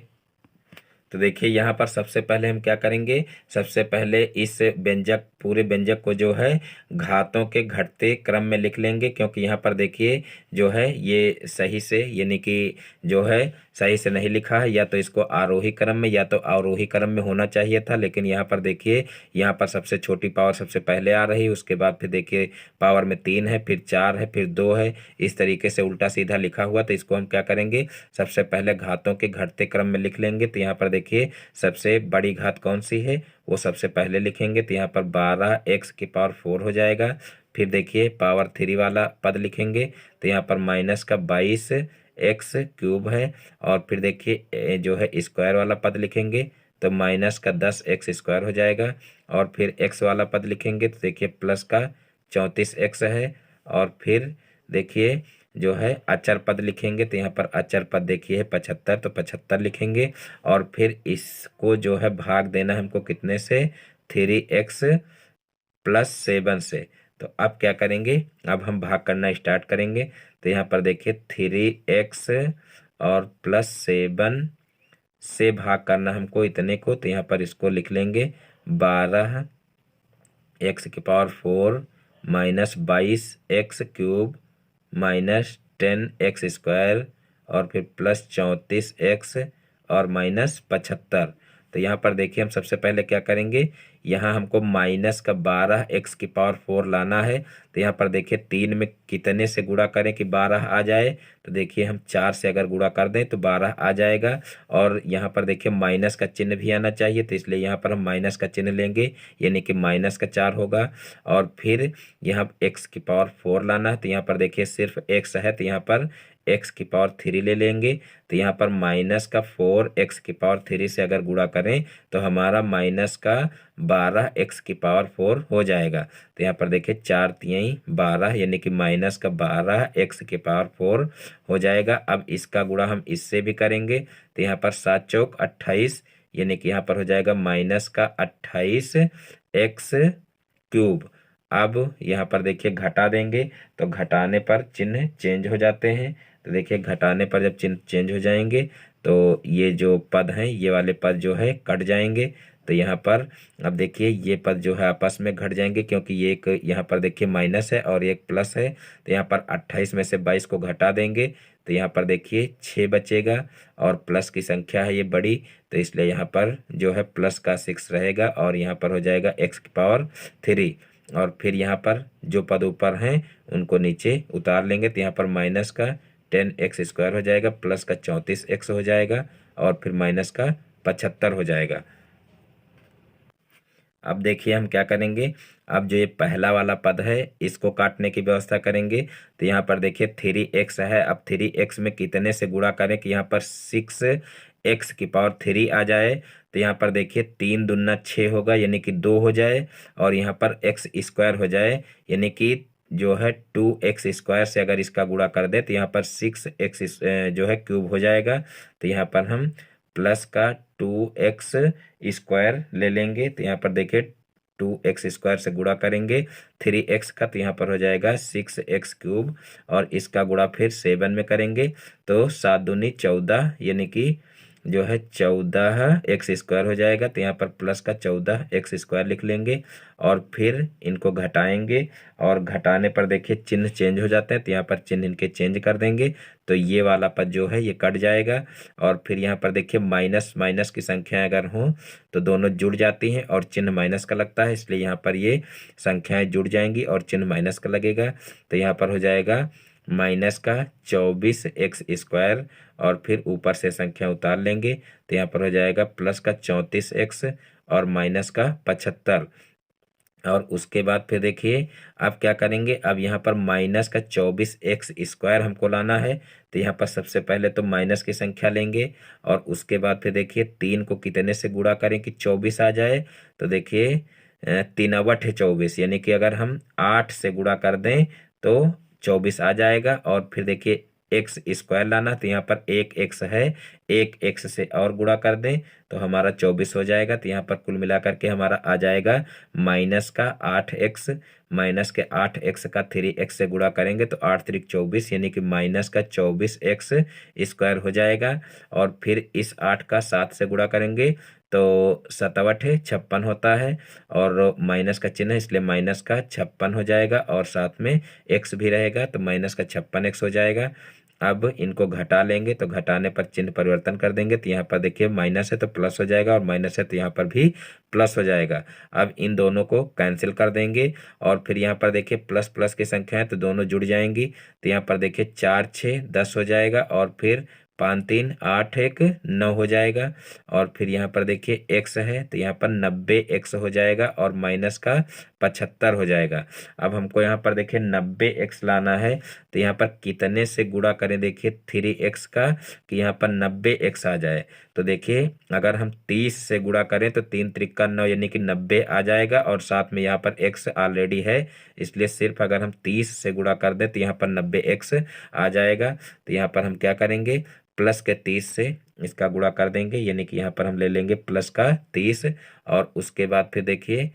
तो देखिए यहाँ पर सबसे पहले हम क्या करेंगे, सबसे पहले इस व्यंजक पूरे व्यंजक को जो है घातों के घटते क्रम में लिख लेंगे, क्योंकि यहाँ पर देखिए जो है ये सही से यानी कि जो है सही से नहीं लिखा है, या तो इसको आरोही क्रम में या तो अवरोही क्रम में होना चाहिए था, लेकिन यहाँ पर देखिए यहाँ पर सबसे छोटी पावर सबसे पहले आ रही है, उसके बाद फिर देखिए पावर में 3 है, फिर 4 है, फिर 2 है, इस तरीके से उल्टा सीधा लिखा हुआ। तो इसको हम क्या करेंगे, सबसे पहले घातों के घटते क्रम में लिख लेंगे। तो यहाँ पर देखिए सबसे बड़ी घात कौन सी है वो सबसे पहले लिखेंगे, तो यहाँ पर 12x⁴ हो जाएगा। फिर देखिए पावर 3 वाला पद लिखेंगे, तो यहाँ पर माइनस का 22x³ है, और फिर देखिए जो है स्क्वायर वाला पद लिखेंगे तो माइनस का 10x² हो जाएगा, और फिर x वाला पद लिखेंगे तो देखिए प्लस का 34x है, और फिर देखिए जो है अचर पद लिखेंगे, तो यहाँ पर अचर पद देखिए है 75, तो 75 लिखेंगे, और फिर इसको जो है भाग देना हमको कितने से, 3x + 7 से। तो अब क्या करेंगे, अब हम भाग करना स्टार्ट करेंगे। तो यहाँ पर देखिए 3x और +7 से भाग करना हमको इतने को, तो यहाँ पर इसको लिख लेंगे 12x⁴ minus 22x³ minus 10x² और फिर प्लस 34x और माइनस 75। तो यहाँ पर देखिए हम सबसे पहले क्या करेंगे, यहाँ हमको माइनस का 12x⁴ लाना है, तो यहाँ पर देखिए 3 में कितने से गुणा करें कि 12 आ जाए, तो देखिए हम 4 से अगर गुणा कर दें तो 12 आ जाएगा। और यहाँ पर देखिए माइनस का चिन्ह भी आना चाहिए, तो इसलिए यहाँ पर हम माइनस का चिन्ह लेंगे, यानी कि -4 होगा। और फिर यहाँ x⁴ लाना है, तो यहाँ पर देखिए सिर्फ x है, तो यहाँ पर x⁴ ले लेंगे। तो यहाँ पर -4 x⁴ से अगर गुणा करें तो हमारा -12 x⁴ हो जाएगा। तो यहाँ पर देखिए 4 तिहाई 12, यानी कि -12 x⁴ हो जाएगा। अब इसका गुणा हम इससे भी करेंगे, तो यहाँ पर 7 चौक 28, यानी कि यहाँ पर हो जाएगा -28 x³। अब यहाँ पर देखिए घटा देंगे, तो घटाने पर चिन्ह चेंज हो जाते हैं। तो देखिए घटाने पर जब चिन्ह चेंज हो जाएंगे तो ये जो पद हैं, ये वाले पद जो है कट जाएंगे। तो यहाँ पर अब देखिए ये पद जो है आपस में घट जाएंगे, क्योंकि ये एक यहाँ पर देखिए माइनस है और एक प्लस है। तो यहाँ पर 28 में से 22 को घटा देंगे, तो यहाँ पर देखिए 6 बचेगा, और प्लस की संख्या है ये बड़ी, तो इसलिए यहाँ पर जो है प्लस का 6 रहेगा, और यहाँ पर हो जाएगा x⁴। और फिर यहाँ पर जो पद ऊपर हैं उनको नीचे उतार लेंगे, तो यहाँ पर माइनस का 10x² हो जाएगा, प्लस का 34x हो जाएगा, और फिर माइनस का 75 हो जाएगा। अब देखिए हम क्या करेंगे, अब जो ये पहला वाला पद है इसको काटने की व्यवस्था करेंगे। तो यहाँ पर देखिए 3x है, अब 3x में कितने से गुणा करें कि यहाँ पर 6x⁴ आ जाए। तो यहाँ पर देखिए 3 दूना 6 होगा, यानी कि 2 हो जाए, और यहाँ पर x² हो जाए, यानी कि जो है 2x² से अगर इसका गुणा कर दे तो यहाँ पर 6x जो है क्यूब हो जाएगा। तो यहाँ पर हम प्लस का 2x² ले लेंगे, तो यहाँ पर देखिए 2x² से गुणा करेंगे 3x का, तो यहाँ पर हो जाएगा 6x³, और इसका गुणा फिर 7 में करेंगे, तो 7 दूनी 14, यानी कि जो है 14x² हो जाएगा। तो यहाँ पर प्लस का 14x² लिख लेंगे, और फिर इनको घटाएंगे, और घटाने पर देखिए चिन्ह चेंज हो जाते हैं, तो यहाँ पर चिन्ह इनके चेंज कर देंगे, तो ये वाला पद जो है ये कट जाएगा। और फिर यहाँ पर देखिए माइनस माइनस की संख्याएं अगर हों तो दोनों जुड़ जाती हैं, और चिन्ह माइनस का लगता है, इसलिए यहाँ पर ये संख्याएं जुड़ जाएंगी और चिन्ह माइनस का लगेगा। तो यहाँ पर हो जाएगा माइनस का 24x², और फिर ऊपर से संख्या उतार लेंगे, तो यहाँ पर हो जाएगा प्लस का 34x और माइनस का 75। और उसके बाद फिर देखिए अब क्या करेंगे, अब यहाँ पर माइनस का 24x² हमको लाना है। तो यहाँ पर सबसे पहले तो माइनस की संख्या लेंगे, और उसके बाद फिर देखिए 3 को कितने से गुणा करें कि 24 आ जाए। तो देखिए 3 अवट है 24, यानी कि अगर हम 8 से गुणा कर दें तो 24 आ जाएगा। और फिर देखिए x² लाना, तो यहाँ पर एक x है, एक x से और गुणा कर दें तो हमारा 24 हो जाएगा। तो यहाँ पर कुल मिलाकर के हमारा आ जाएगा माइनस का 8x, माइनस के 8x का 3x से गुणा करेंगे तो 8 3 24, यानी कि माइनस का 24x² हो जाएगा। और फिर इस 8 का 7 से गुणा करेंगे तो 7 8 है 56 होता है, और माइनस का चिन्ह है इसलिए माइनस का 56 हो जाएगा, और साथ में x भी रहेगा, तो माइनस का 56x हो जाएगा। अब इनको घटा लेंगे, तो घटाने पर चिन्ह परिवर्तन कर देंगे, तो यहाँ पर देखिए माइनस है तो प्लस हो जाएगा, और माइनस है तो यहाँ पर भी प्लस हो जाएगा। अब इन दोनों को कैंसिल कर देंगे, और फिर यहाँ पर देखिए प्लस प्लस की संख्या है तो दोनों जुड़ जाएंगी। तो यहाँ पर देखिए 4 6 10 हो जाएगा, और फिर 5 3 8 1 9 हो जाएगा। और फिर यहाँ पर देखिए x है तो यहाँ पर 90x हो जाएगा, और माइनस का 75 हो जाएगा। अब हमको यहाँ पर देखिए 90x लाना है, तो यहाँ पर कितने से गुणा करें देखिए 3x का कि यहाँ पर 90x आ जाए। तो देखिए अगर हम 30 से गुणा करें तो 3 त्रिका 9, यानी कि 90 आ जाएगा, और साथ में यहाँ पर x ऑलरेडी है, इसलिए सिर्फ अगर हम 30 से गुणा कर दें तो यहाँ पर 90x आ जाएगा। तो यहाँ पर हम क्या करेंगे, प्लस के 30 से इसका गुणा कर देंगे, यानी कि यहाँ पर हम ले लेंगे प्लस का 30, और उसके बाद फिर देखिए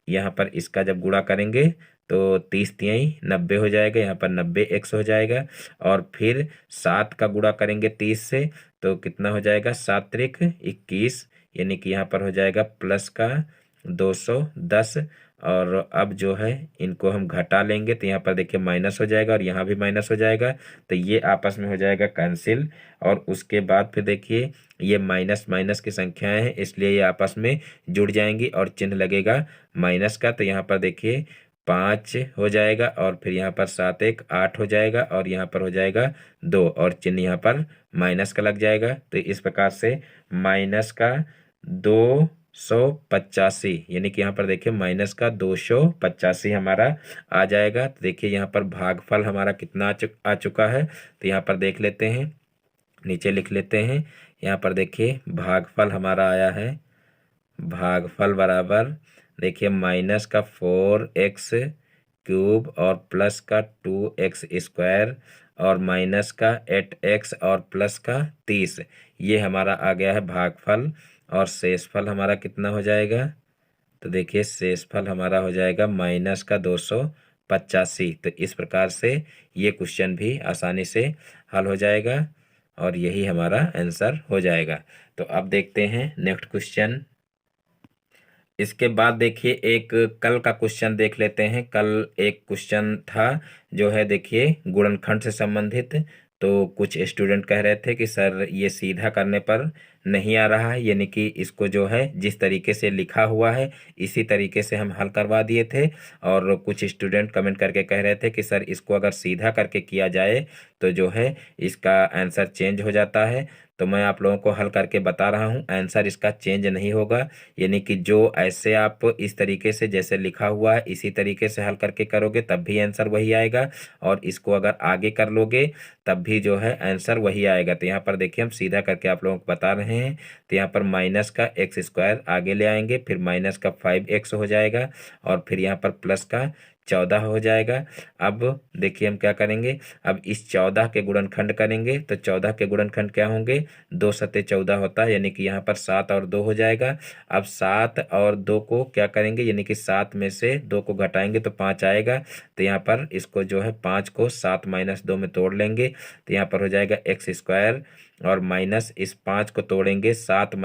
यहाँ पर इसका जब गुणा करेंगे तो 30 तिहाई 90 हो जाएगा, यहाँ पर 90x हो जाएगा। और फिर 7 का गुणा करेंगे 30 से तो कितना हो जाएगा, 7 त्रिक 21, यानी कि यहाँ पर हो जाएगा प्लस का 210। और अब जो है इनको हम घटा लेंगे, तो यहाँ पर देखिए माइनस हो जाएगा और यहाँ भी माइनस हो जाएगा, तो ये आपस में हो जाएगा कैंसिल। और उसके बाद फिर देखिए ये माइनस माइनस की संख्याएं हैं, इसलिए ये आपस में जुड़ जाएंगी और चिन्ह लगेगा माइनस का। तो यहाँ पर देखिए 5 हो जाएगा, और फिर यहाँ पर 7 1 8 हो जाएगा, और यहाँ पर हो जाएगा 2, और चिन्ह यहाँ पर माइनस का लग जाएगा। तो इस प्रकार से माइनस का 285, यानी कि यहाँ पर देखिए माइनस का 285 हमारा आ जाएगा। तो देखिए यहाँ पर भागफल हमारा कितना आ चुका है, तो यहाँ पर देख लेते हैं, नीचे लिख लेते हैं। यहाँ पर देखिए भागफल हमारा आया है, भागफल बराबर देखिए माइनस का 4x³ और प्लस का 2x² और माइनस का 8x और प्लस का 30, ये हमारा आ गया है भागफल। और शेषफल हमारा कितना हो जाएगा, तो देखिए शेषफल हमारा हो जाएगा माइनस का 285। तो इस प्रकार से ये क्वेश्चन भी आसानी से हल हो जाएगा, और यही हमारा आंसर हो जाएगा। तो अब देखते हैं नेक्स्ट क्वेश्चन। इसके बाद देखिए एक कल का क्वेश्चन देख लेते हैं। कल एक क्वेश्चन था जो है देखिए गुणनखंड से संबंधित। तो कुछ स्टूडेंट कह रहे थे कि सर ये सीधा करने पर नहीं आ रहा है, यानी कि इसको जो है जिस तरीके से लिखा हुआ है इसी तरीके से हम हल करवा दिए थे। और कुछ स्टूडेंट कमेंट करके कह रहे थे कि सर इसको अगर सीधा करके किया जाए तो जो है इसका आंसर चेंज हो जाता है। तो मैं आप लोगों को हल करके बता रहा हूँ, आंसर इसका चेंज नहीं होगा, यानी कि जो ऐसे आप इस तरीके से जैसे लिखा हुआ है इसी तरीके से हल करके करोगे तब भी आंसर वही आएगा, और इसको अगर आगे कर लोगे तब भी जो है आंसर वही आएगा। तो यहाँ पर देखिए हम सीधा करके आप लोगों को बता रहे हैं। तो यहाँ पर माइनस का x² आगे ले आएंगे, फिर माइनस का 5x हो जाएगा, और फिर यहाँ पर प्लस का 14 हो जाएगा। अब देखिए हम क्या करेंगे, अब इस 14 के गुणनखंड करेंगे। तो 14 के गुणनखंड क्या होंगे, 2 सत्ते 14 होता है, यानी कि यहाँ पर 7 और 2 हो जाएगा। अब 7 और 2 को क्या करेंगे, यानी कि 7 में से 2 को घटाएंगे तो 5 आएगा। तो यहाँ पर इसको जो है 5 को 7 - 2 में तोड़ लेंगे, तो यहाँ पर हो जाएगा x², और माइनस इस 5 को तोड़ेंगे 7 -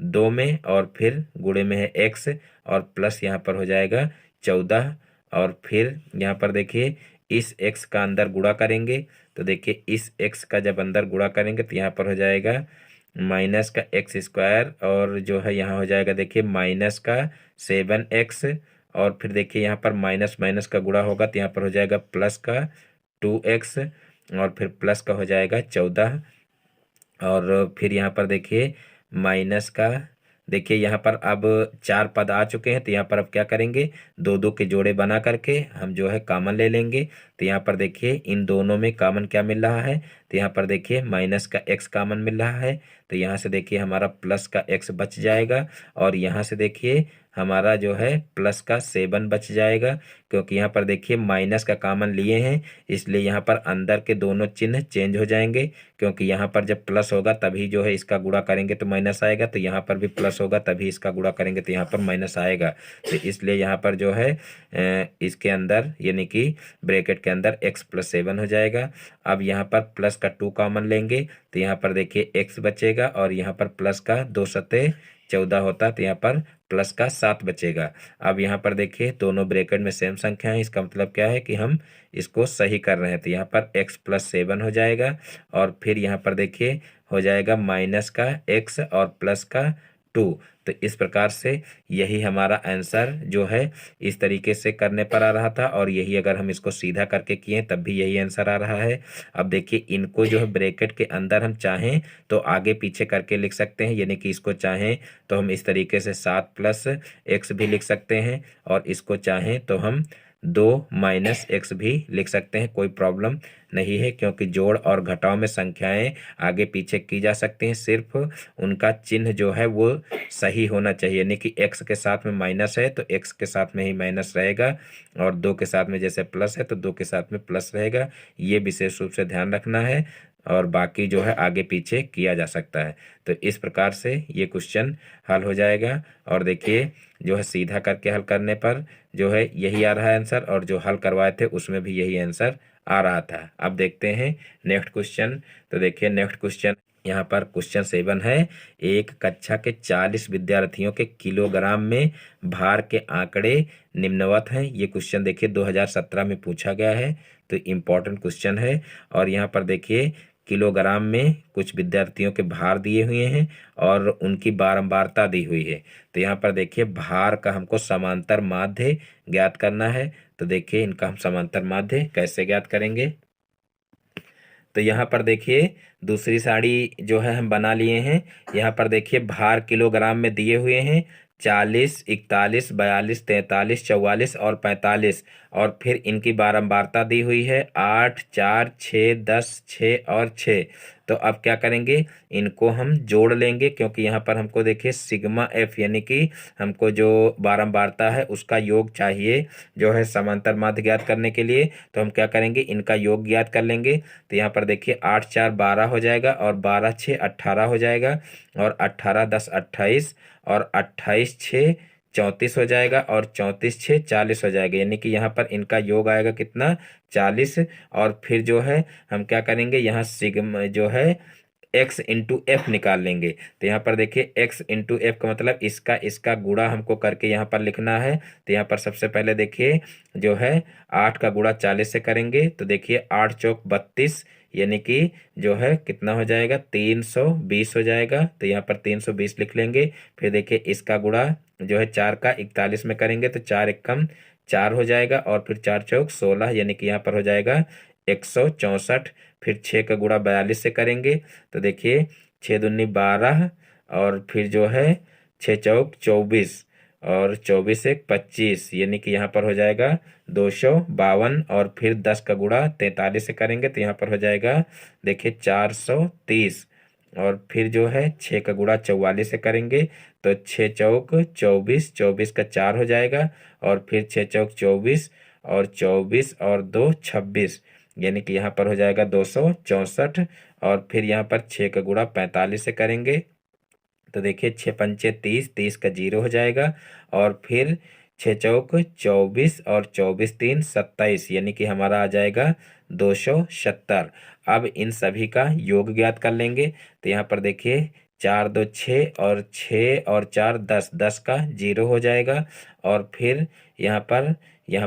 2 में, और फिर गुणे में है x, और प्लस यहाँ पर हो जाएगा 14। और फिर यहाँ पर देखिए इस x का अंदर गुणा करेंगे। तो देखिए इस x का जब अंदर गुणा करेंगे तो यहाँ पर हो जाएगा माइनस का x², और जो है यहाँ हो जाएगा देखिए माइनस का 7x, और फिर देखिए यहाँ पर माइनस माइनस का गुणा होगा तो यहाँ पर हो जाएगा प्लस का 2x, और फिर प्लस का हो जाएगा 14। और फिर यहाँ पर देखिए माइनस का, देखिए यहाँ पर अब 4 पद आ चुके हैं। तो यहाँ पर अब क्या करेंगे, 2 2 के जोड़े बना करके हम जो है कॉमन ले लेंगे। तो यहाँ पर देखिए इन दोनों में कॉमन क्या मिल रहा है, तो यहाँ पर देखिए माइनस का x कॉमन मिल रहा है। तो यहाँ से देखिए हमारा प्लस का x बच जाएगा, और यहाँ से देखिए हमारा जो है प्लस का 7 बच जाएगा, क्योंकि यहाँ पर देखिए माइनस का कॉमन लिए हैं, इसलिए यहाँ पर अंदर के दोनों चिन्ह चेंज हो जाएंगे। क्योंकि यहाँ पर जब प्लस होगा तभी जो है इसका गुणा करेंगे तो माइनस आएगा, तो यहाँ पर भी प्लस होगा तभी इसका गुणा करेंगे तो यहाँ पर माइनस आएगा। तो इसलिए यहाँ पर जो है इसके अंदर यानी कि ब्रैकेट के अंदर x+7 हो जाएगा। अब यहाँ पर प्लस का 2 कॉमन लेंगे, तो यहाँ पर देखिए x बचेगा, और यहाँ पर प्लस का 2 सत्ते 14 होता है, तो यहाँ पर प्लस का 7 बचेगा। अब यहाँ पर देखिए दोनों ब्रैकेट में सेम संख्या है, इसका मतलब क्या है कि हम इसको सही कर रहे हैं। तो यहाँ पर x+7 हो जाएगा, और फिर यहाँ पर देखिए हो जाएगा माइनस का x और प्लस का 2। तो इस प्रकार से यही हमारा आंसर जो है इस तरीके से करने पर आ रहा था, और यही अगर हम इसको सीधा करके किए तब भी यही आंसर आ रहा है। अब देखिए इनको जो है ब्रैकेट के अंदर हम चाहें तो आगे पीछे करके लिख सकते हैं, यानी कि इसको चाहें तो हम इस तरीके से 7 + x भी लिख सकते हैं, और इसको चाहें तो हम 2 - x भी लिख सकते हैं, कोई प्रॉब्लम नहीं है। क्योंकि जोड़ और घटाव में संख्याएं आगे पीछे की जा सकती हैं, सिर्फ उनका चिन्ह जो है वो सही होना चाहिए, यानी कि x के साथ में माइनस है तो x के साथ में ही माइनस रहेगा, और 2 के साथ में जैसे प्लस है तो 2 के साथ में प्लस रहेगा। ये विशेष रूप से ध्यान रखना है, और बाकी जो है आगे पीछे किया जा सकता है। तो इस प्रकार से ये क्वेश्चन हल हो जाएगा, और देखिए जो है सीधा करके हल करने पर जो है यही आ रहा है आंसर, और जो हल करवाए थे उसमें भी यही आंसर आ रहा था। अब देखते हैं नेक्स्ट क्वेश्चन। तो देखिए नेक्स्ट क्वेश्चन यहाँ पर क्वेश्चन 7 है, एक कक्षा के 40 विद्यार्थियों के किलोग्राम में भार के आंकड़े निम्नवत हैं। ये क्वेश्चन देखिए 2017 में पूछा गया है, तो इम्पोर्टेंट क्वेश्चन है। और यहाँ पर देखिए किलोग्राम में कुछ विद्यार्थियों के भार दिए हुए हैं और उनकी बारंबारता दी हुई है। तो यहाँ पर देखिए भार का हमको समांतर माध्य ज्ञात करना है। तो देखिए इनका हम समांतर माध्य कैसे ज्ञात करेंगे। तो यहाँ पर देखिए दूसरी साड़ी जो है हम बना लिए हैं। यहाँ पर देखिए भार किलोग्राम में दिए हुए हैं 40, 41, 42, 43, 44 और 45। और फिर इनकी बारंबारता दी हुई है 8, 4, 6, 10, 6 और 6। तो अब क्या करेंगे, इनको हम जोड़ लेंगे क्योंकि यहाँ पर हमको देखिए सिग्मा एफ यानी कि हमको जो बारंबारता है उसका योग चाहिए जो है समांतर माध्य ज्ञात करने के लिए। तो हम क्या करेंगे, इनका योग ज्ञात कर लेंगे। तो यहाँ पर देखिए 8, 4, 12 हो जाएगा और 12, 6, 18 हो जाएगा और 18, 10, 28 और 28, 6, 34 हो जाएगा और 34, 6, 40 हो जाएगा। यानी कि यहाँ पर इनका योग आएगा कितना, 40। और फिर जो है हम क्या करेंगे, यहाँ सिग्मा जो है एक्स इंटू एफ निकाल लेंगे। तो यहाँ पर देखिए एक्स इंटू एफ का मतलब इसका इसका गुणा हमको करके यहाँ पर लिखना है। तो यहाँ पर सबसे पहले देखिए जो है 8 का गुणा 40 से करेंगे। तो देखिए 8 चौक 32 यानी कि जो है कितना हो जाएगा, 320 हो जाएगा। तो यहाँ पर 320 लिख लेंगे। फिर देखिए इसका गुणा जो है 4 का 41 में करेंगे तो 4 एकम 4 हो जाएगा और फिर 4 चौक 16 यानी कि यहाँ पर हो जाएगा 164। फिर 6 का गुणा 42 से करेंगे तो देखिए 6 दूनी 12 और फिर जो है 6 चौक 24 और 24 एक 25 यानी कि यहाँ पर हो जाएगा 252। और फिर 10 का गुणा 43 से करेंगे तो यहाँ पर हो जाएगा देखिए 430। और फिर जो है 6 का गुणा 44 से करेंगे तो 6 चौक 24, 24 का 4 हो जाएगा और फिर 6 चौक 24 और 24 और 2 26 यानी कि यहाँ पर हो जाएगा 264। और फिर यहाँ पर 6 का गुणा 45 से करेंगे तो देखिए 6 पंचे 30, 30 का 0 हो जाएगा और फिर 6 चौक 24 और 24 3 27 यानी कि हमारा आ जाएगा 270। अब इन सभी का योग ज्ञात कर लेंगे। तो यहाँ पर देखिए 4 2 6 और 6 और 4 10, 10 का 0 हो जाएगा। और फिर यहाँ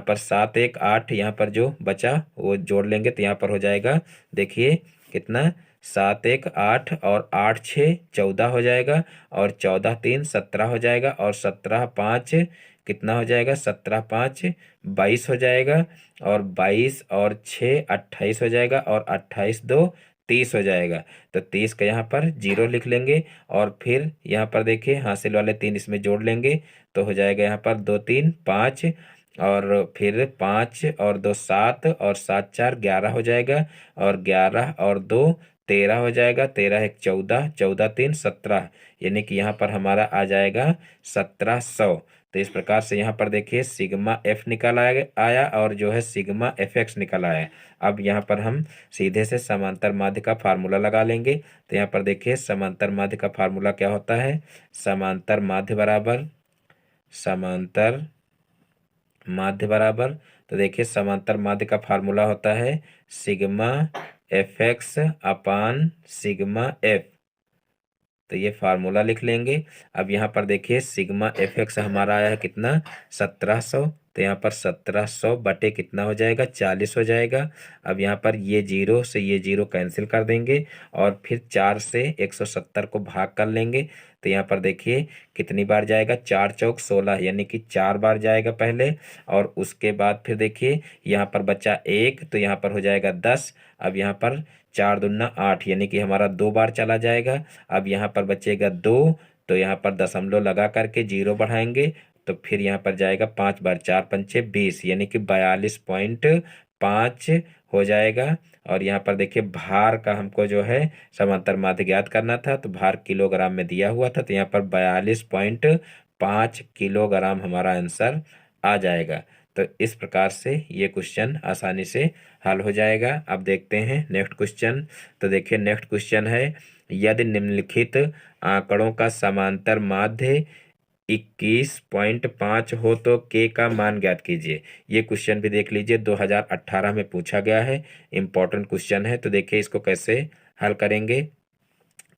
पर 7 1 8 यहाँ पर जो बचा वो जोड़ लेंगे तो यहाँ पर हो जाएगा देखिए कितना, 7 1 8 और 8 6 14 हो जाएगा और 14 3 17 हो जाएगा और 17 5 कितना हो जाएगा, 17 5 22 हो जाएगा और 22 और 6 28 हो जाएगा और 28 2 30 हो जाएगा। तो 30 का यहाँ पर 0 लिख लेंगे और फिर यहाँ पर देखिए हासिल वाले 3 इसमें जोड़ लेंगे तो हो जाएगा यहाँ पर 2 3 5 और फिर 5 और 2 7 और 7 4 11 हो जाएगा और 11 और 2 13 हो जाएगा, 13 एक 14, 14 3 17 यानी कि यहाँ पर हमारा आ जाएगा 1700। तो इस प्रकार से यहाँ पर देखिए सिग्मा एफ निकल आया और जो है सिग्मा एफ एक्स निकल आया। अब यहाँ पर हम सीधे से समांतर माध्य का फार्मूला लगा लेंगे। तो यहाँ पर देखिए समांतर माध्य का फार्मूला क्या होता है, समांतर माध्य बराबर तो देखिए समांतर माध्य का फार्मूला होता है सिग्मा एफ एक्स अपान सिग्मा एफ। तो ये फार्मूला लिख लेंगे। अब यहाँ पर देखिए सिग्मा एफ एक्स हमारा आया है कितना, 1700। तो यहाँ पर 1700 बटे कितना हो जाएगा, 40 हो जाएगा। अब यहाँ पर ये 0 से ये 0 कैंसिल कर देंगे और फिर 4 से 170 को भाग कर लेंगे। तो यहाँ पर देखिए कितनी बार जाएगा, 4 चौक 16 यानी कि 4 बार जाएगा पहले। और उसके बाद फिर देखिए यहाँ पर बचा 1 तो यहाँ पर हो जाएगा 10। अब यहाँ पर 4 दूना 8 यानी कि हमारा 2 बार चला जाएगा। अब यहाँ पर बचेगा 2 तो यहाँ पर दशमलव लगा करके 0 बढ़ाएंगे तो फिर यहाँ पर जाएगा 5 बार, 4 पंचे 20 यानी कि 42.5 हो जाएगा। और यहाँ पर देखिए भार का हमको जो है समांतर माध्य ज्ञात करना था तो भार किलोग्राम में दिया हुआ था तो यहाँ पर 42.5 किलोग्राम हमारा आंसर आ जाएगा। तो इस प्रकार से ये क्वेश्चन आसानी से हल हो जाएगा। अब देखते हैं नेक्स्ट क्वेश्चन। तो देखिए नेक्स्ट क्वेश्चन है, यदि निम्नलिखित आंकड़ों का समांतर माध्य 21.5 हो तो के का मान ज्ञात कीजिए। ये क्वेश्चन भी देख लीजिए 2018 में पूछा गया है, इंपॉर्टेंट क्वेश्चन है। तो देखिए इसको कैसे हल करेंगे।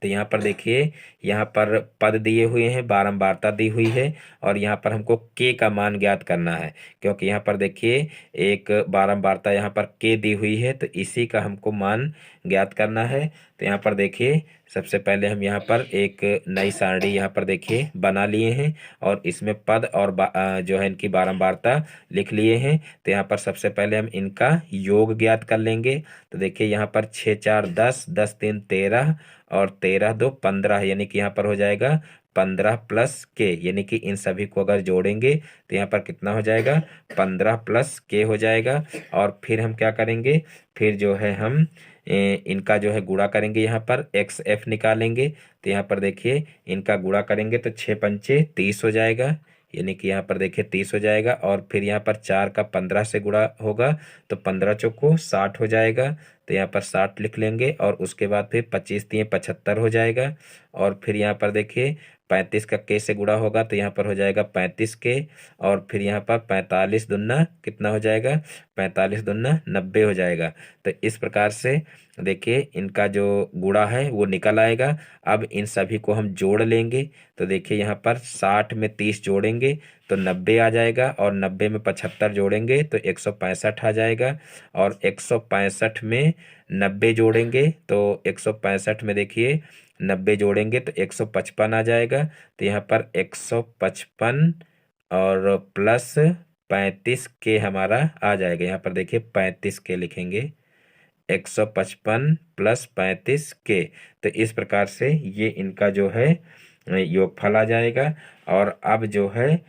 तो यहाँ पर देखिए, यहाँ पर पद दिए हुए हैं, बारंबारता दी हुई है, और यहाँ पर हमको के का मान ज्ञात करना है। क्योंकि यहाँ पर देखिए एक बारंबारता यहाँ पर के दी हुई है, तो इसी का हमको मान ज्ञात करना है। तो यहाँ पर देखिए सबसे पहले हम यहाँ पर एक नई सारणी यहाँ पर देखिए बना लिए हैं, और इसमें पद और जो है इनकी बारंबारता लिख लिए हैं। तो यहाँ पर सबसे पहले हम इनका योग ज्ञात कर लेंगे। तो देखिए यहाँ पर 6 4 10, 10 3 13, और 13 2 15, यानी कि यहाँ पर हो जाएगा 15 प्लस के, यानी कि इन सभी को अगर जोड़ेंगे तो यहाँ पर कितना हो जाएगा, 15 प्लस के हो जाएगा। और फिर हम क्या करेंगे, फिर जो है हम इनका जो है गुणा करेंगे, यहाँ पर एक्स एफ निकालेंगे। तो यहाँ पर देखिए इनका गुणा करेंगे तो 6 पंचे 30 हो जाएगा, यानी कि यहाँ पर देखिए 30 हो जाएगा। और फिर यहाँ पर 4 का 15 से गुणा होगा तो 15 चौको 60 हो जाएगा, तो यहाँ पर 60 लिख लेंगे। और उसके बाद फिर 25 तिये 75 हो जाएगा। और फिर यहाँ पर देखिए 35 का के से गुणा होगा तो यहाँ पर हो जाएगा 35 के। और फिर यहाँ पर 45 दुन्ना कितना हो जाएगा, 45 दुन्ना 90 हो जाएगा। तो इस प्रकार से देखिए इनका जो गुणा है वो निकल आएगा। अब इन सभी को हम जोड़ लेंगे। तो देखिए यहाँ पर 60 में 30 जोड़ेंगे तो 90 आ जाएगा, और 90 में 75 जोड़ेंगे तो 165 आ जाएगा। और 165 में 90 जोड़ेंगे तो 165 में देखिए 90 जोड़ेंगे तो 155 आ जाएगा। तो यहाँ पर 155 और प्लस 35 के हमारा आ जाएगा। यहाँ पर देखिए 35 के लिखेंगे, 155 प्लस 35 के। तो इस प्रकार से ये इनका जो है योगफल आ जाएगा। और अब जो है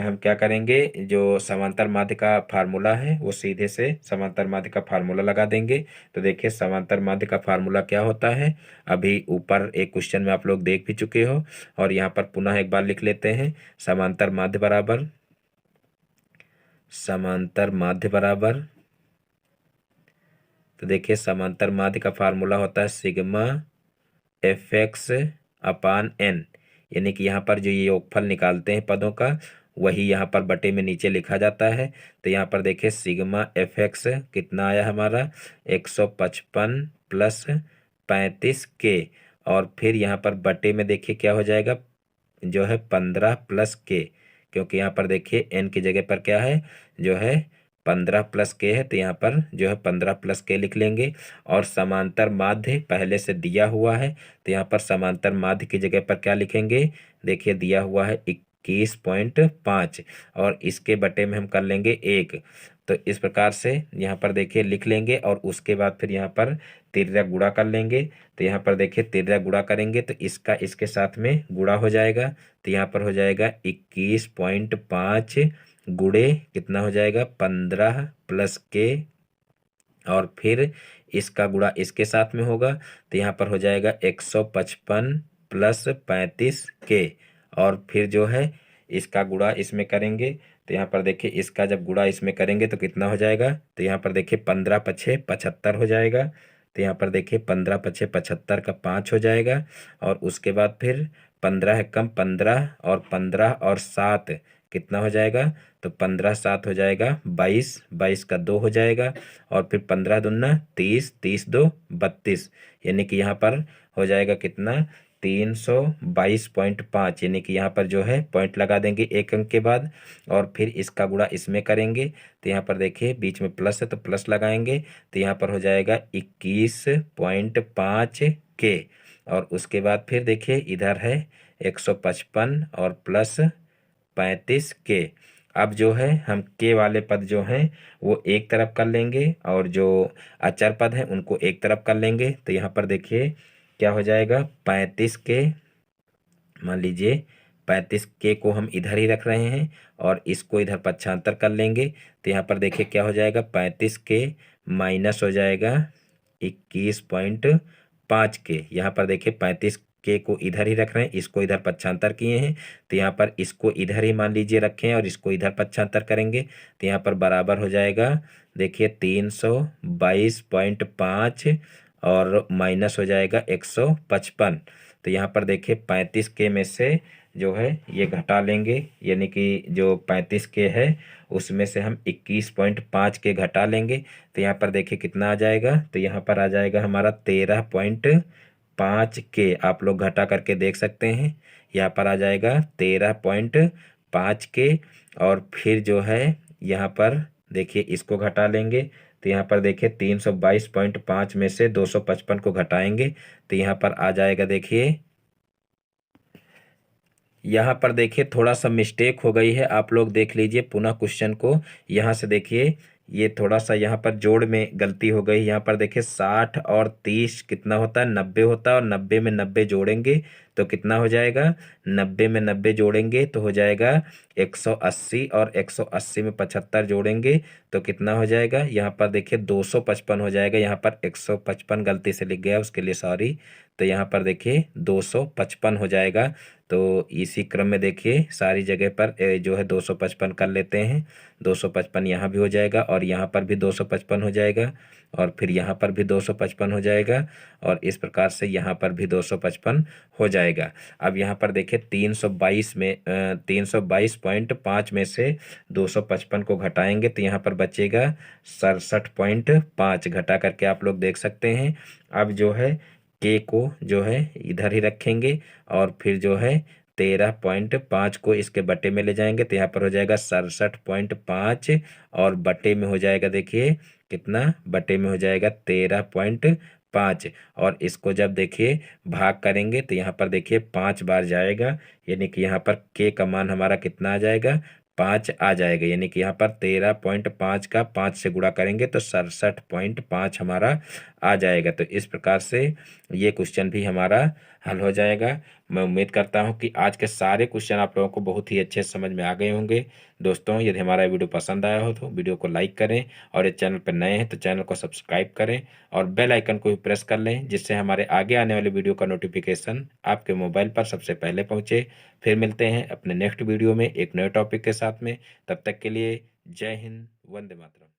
हम क्या करेंगे, जो समांतर माध्य का फार्मूला है वो सीधे से समांतर माध्य का फार्मूला लगा देंगे। तो देखिए समांतर माध्य का फार्मूला क्या होता है, अभी ऊपर एक क्वेश्चन में आप लोग देख भी चुके हो, और यहाँ पर पुनः एक बार लिख लेते हैं। समांतर माध्य बराबर, समांतर माध्य बराबर, तो देखिए समांतर माध्य का फार्मूला होता है सिग्मा एफ एक्स अपान एन, यानी कि यहाँ पर जो ये योगफल निकालते हैं पदों का वही यहाँ पर बटे में नीचे लिखा जाता है। तो यहाँ पर देखिए सिग्मा एफ एक्स कितना आया हमारा, 155 प्लस 35 के। और फिर यहाँ पर बटे में देखिए क्या हो जाएगा, जो है 15 प्लस के, क्योंकि यहाँ पर देखिए एन की जगह पर क्या है, जो है 15 प्लस के है, तो यहाँ पर जो है 15 प्लस के लिख लेंगे। और समांतर माध्य पहले से दिया हुआ है, तो यहाँ पर समांतर माध्य की जगह पर क्या लिखेंगे, देखिए दिया हुआ है 21.5, और इसके बटे में हम कर लेंगे 1। तो इस प्रकार से यहाँ पर देखिए लिख लेंगे, और उसके बाद फिर यहाँ पर तिर्यक गुणा कर लेंगे। तो यहाँ पर देखिए तिर्यक गुणा करेंगे तो इसका इसके साथ में गुणा हो जाएगा। तो यहाँ पर हो जाएगा 21.5 गुणे कितना हो जाएगा, 15 प्लस के, और फिर इसका गुणा इसके साथ में होगा। तो यहाँ पर हो जाएगा 155 प्लस 35 के, और फिर जो है इसका गुणा इसमें करेंगे। तो यहाँ पर देखिए इसका जब गुणा इसमें करेंगे तो कितना हो जाएगा, तो यहाँ पर देखिए 15 पछे 75 हो जाएगा। तो यहाँ पर देखिए 15 पछे 75 का 5 हो जाएगा। और उसके बाद फिर 15 है कम 15, और 15 और 7 कितना हो जाएगा, तो 15 7 हो जाएगा 22, 22 का 2 हो जाएगा। और फिर 15 दूना 30, 30 2 32, यानी कि यहाँ पर हो जाएगा कितना, 322.5, यानी कि यहाँ पर जो है पॉइंट लगा देंगे एक अंक के बाद। और फिर इसका गुणा इसमें करेंगे। तो यहाँ पर देखिए बीच में प्लस है तो प्लस लगाएंगे। तो यहाँ पर हो जाएगा 21.5 के। और उसके बाद फिर देखिए इधर है 155 और प्लस 35 के। अब जो है हम के वाले पद जो हैं वो एक तरफ कर लेंगे, और जो अचर पद हैं उनको एक तरफ कर लेंगे। तो यहाँ पर देखिए क्या हो जाएगा, 35 के, मान लीजिए 35 के को हम इधर ही रख रहे हैं, और इसको इधर पक्षांतर कर लेंगे। तो यहाँ पर देखिए क्या हो जाएगा, 35 के माइनस हो जाएगा 21.5 के। यहाँ पर देखिए 35 के को इधर ही रख रहे हैं, इसको इधर पक्षांतर किए हैं। तो यहाँ पर इसको इधर ही मान लीजिए रखें और इसको इधर पक्षांतर करेंगे। तो यहाँ पर बराबर हो जाएगा देखिए 322.5, और माइनस हो जाएगा 155। तो यहाँ पर देखिए 35 के में से जो है ये घटा लेंगे, यानी कि जो 35 के है उसमें से हम 21.5 के घटा लेंगे। तो यहाँ पर देखिए कितना आ जाएगा, तो यहाँ पर आ जाएगा हमारा 13.5 के आप लोग घटा करके देख सकते हैं। यहाँ पर आ जाएगा 13.5 के। और फिर जो है यहाँ पर देखिए इसको घटा लेंगे तो यहाँ पर देखिए 322.5 में से 255 को घटाएंगे तो यहाँ पर आ जाएगा। देखिए यहाँ पर देखिए थोड़ा सा मिस्टेक हो गई है, आप लोग देख लीजिए पुनः क्वेश्चन को। यहाँ से देखिए ये थोड़ा सा यहाँ पर जोड़ में गलती हो गई। यहाँ पर देखिए 60 और 30 कितना होता है, 90 होता है। और 90 में 90 जोड़ेंगे तो कितना हो जाएगा, 90 में 90 जोड़ेंगे तो हो जाएगा 180। और 180 में 75 जोड़ेंगे तो कितना हो जाएगा, यहाँ पर देखिए 255 हो जाएगा। यहाँ पर 155 गलती से लिख गया, उसके लिए सॉरी। तो यहाँ पर देखिए 255 हो जाएगा। तो इसी क्रम में देखिए सारी जगह पर जो है 255 कर लेते हैं। 255 यहाँ भी हो जाएगा और यहाँ पर भी 255 हो जाएगा और फिर यहाँ पर भी 255 हो जाएगा और इस प्रकार से यहाँ पर भी 255 हो जाएगा। अब यहाँ पर देखिए 322 में 322.5 में से 255 को घटाएंगे तो यहाँ पर बचेगा 67.5। घटा करके आप लोग देख सकते हैं। अब जो है के को जो है इधर ही रखेंगे और फिर जो है 13.5 को इसके बटे में ले जाएंगे तो यहाँ पर हो जाएगा 67.5 और बटे में हो जाएगा देखिए कितना, बटे में हो जाएगा 13.5। और इसको जब देखिए भाग करेंगे तो यहाँ पर देखिए 5 बार जाएगा, यानी कि यहाँ पर के का मान हमारा कितना आ जाएगा, 5 आ जाएगा। यानी कि यहाँ पर 13.5 का 5 से गुणा करेंगे तो 67.5 हमारा आ जाएगा। तो इस प्रकार से ये क्वेश्चन भी हमारा हल हो जाएगा। मैं उम्मीद करता हूँ कि आज के सारे क्वेश्चन आप लोगों को बहुत ही अच्छे समझ में आ गए होंगे। दोस्तों यदि हमारा वीडियो पसंद आया हो तो वीडियो को लाइक करें और इस चैनल पर नए हैं तो चैनल को सब्सक्राइब करें और बेल आइकन को भी प्रेस कर लें, जिससे हमारे आगे आने वाले वीडियो का नोटिफिकेशन आपके मोबाइल पर सबसे पहले पहुँचे। फिर मिलते हैं अपने नेक्स्ट वीडियो में एक नए टॉपिक के साथ में। तब तक के लिए जय हिंद, वंदे मातरम।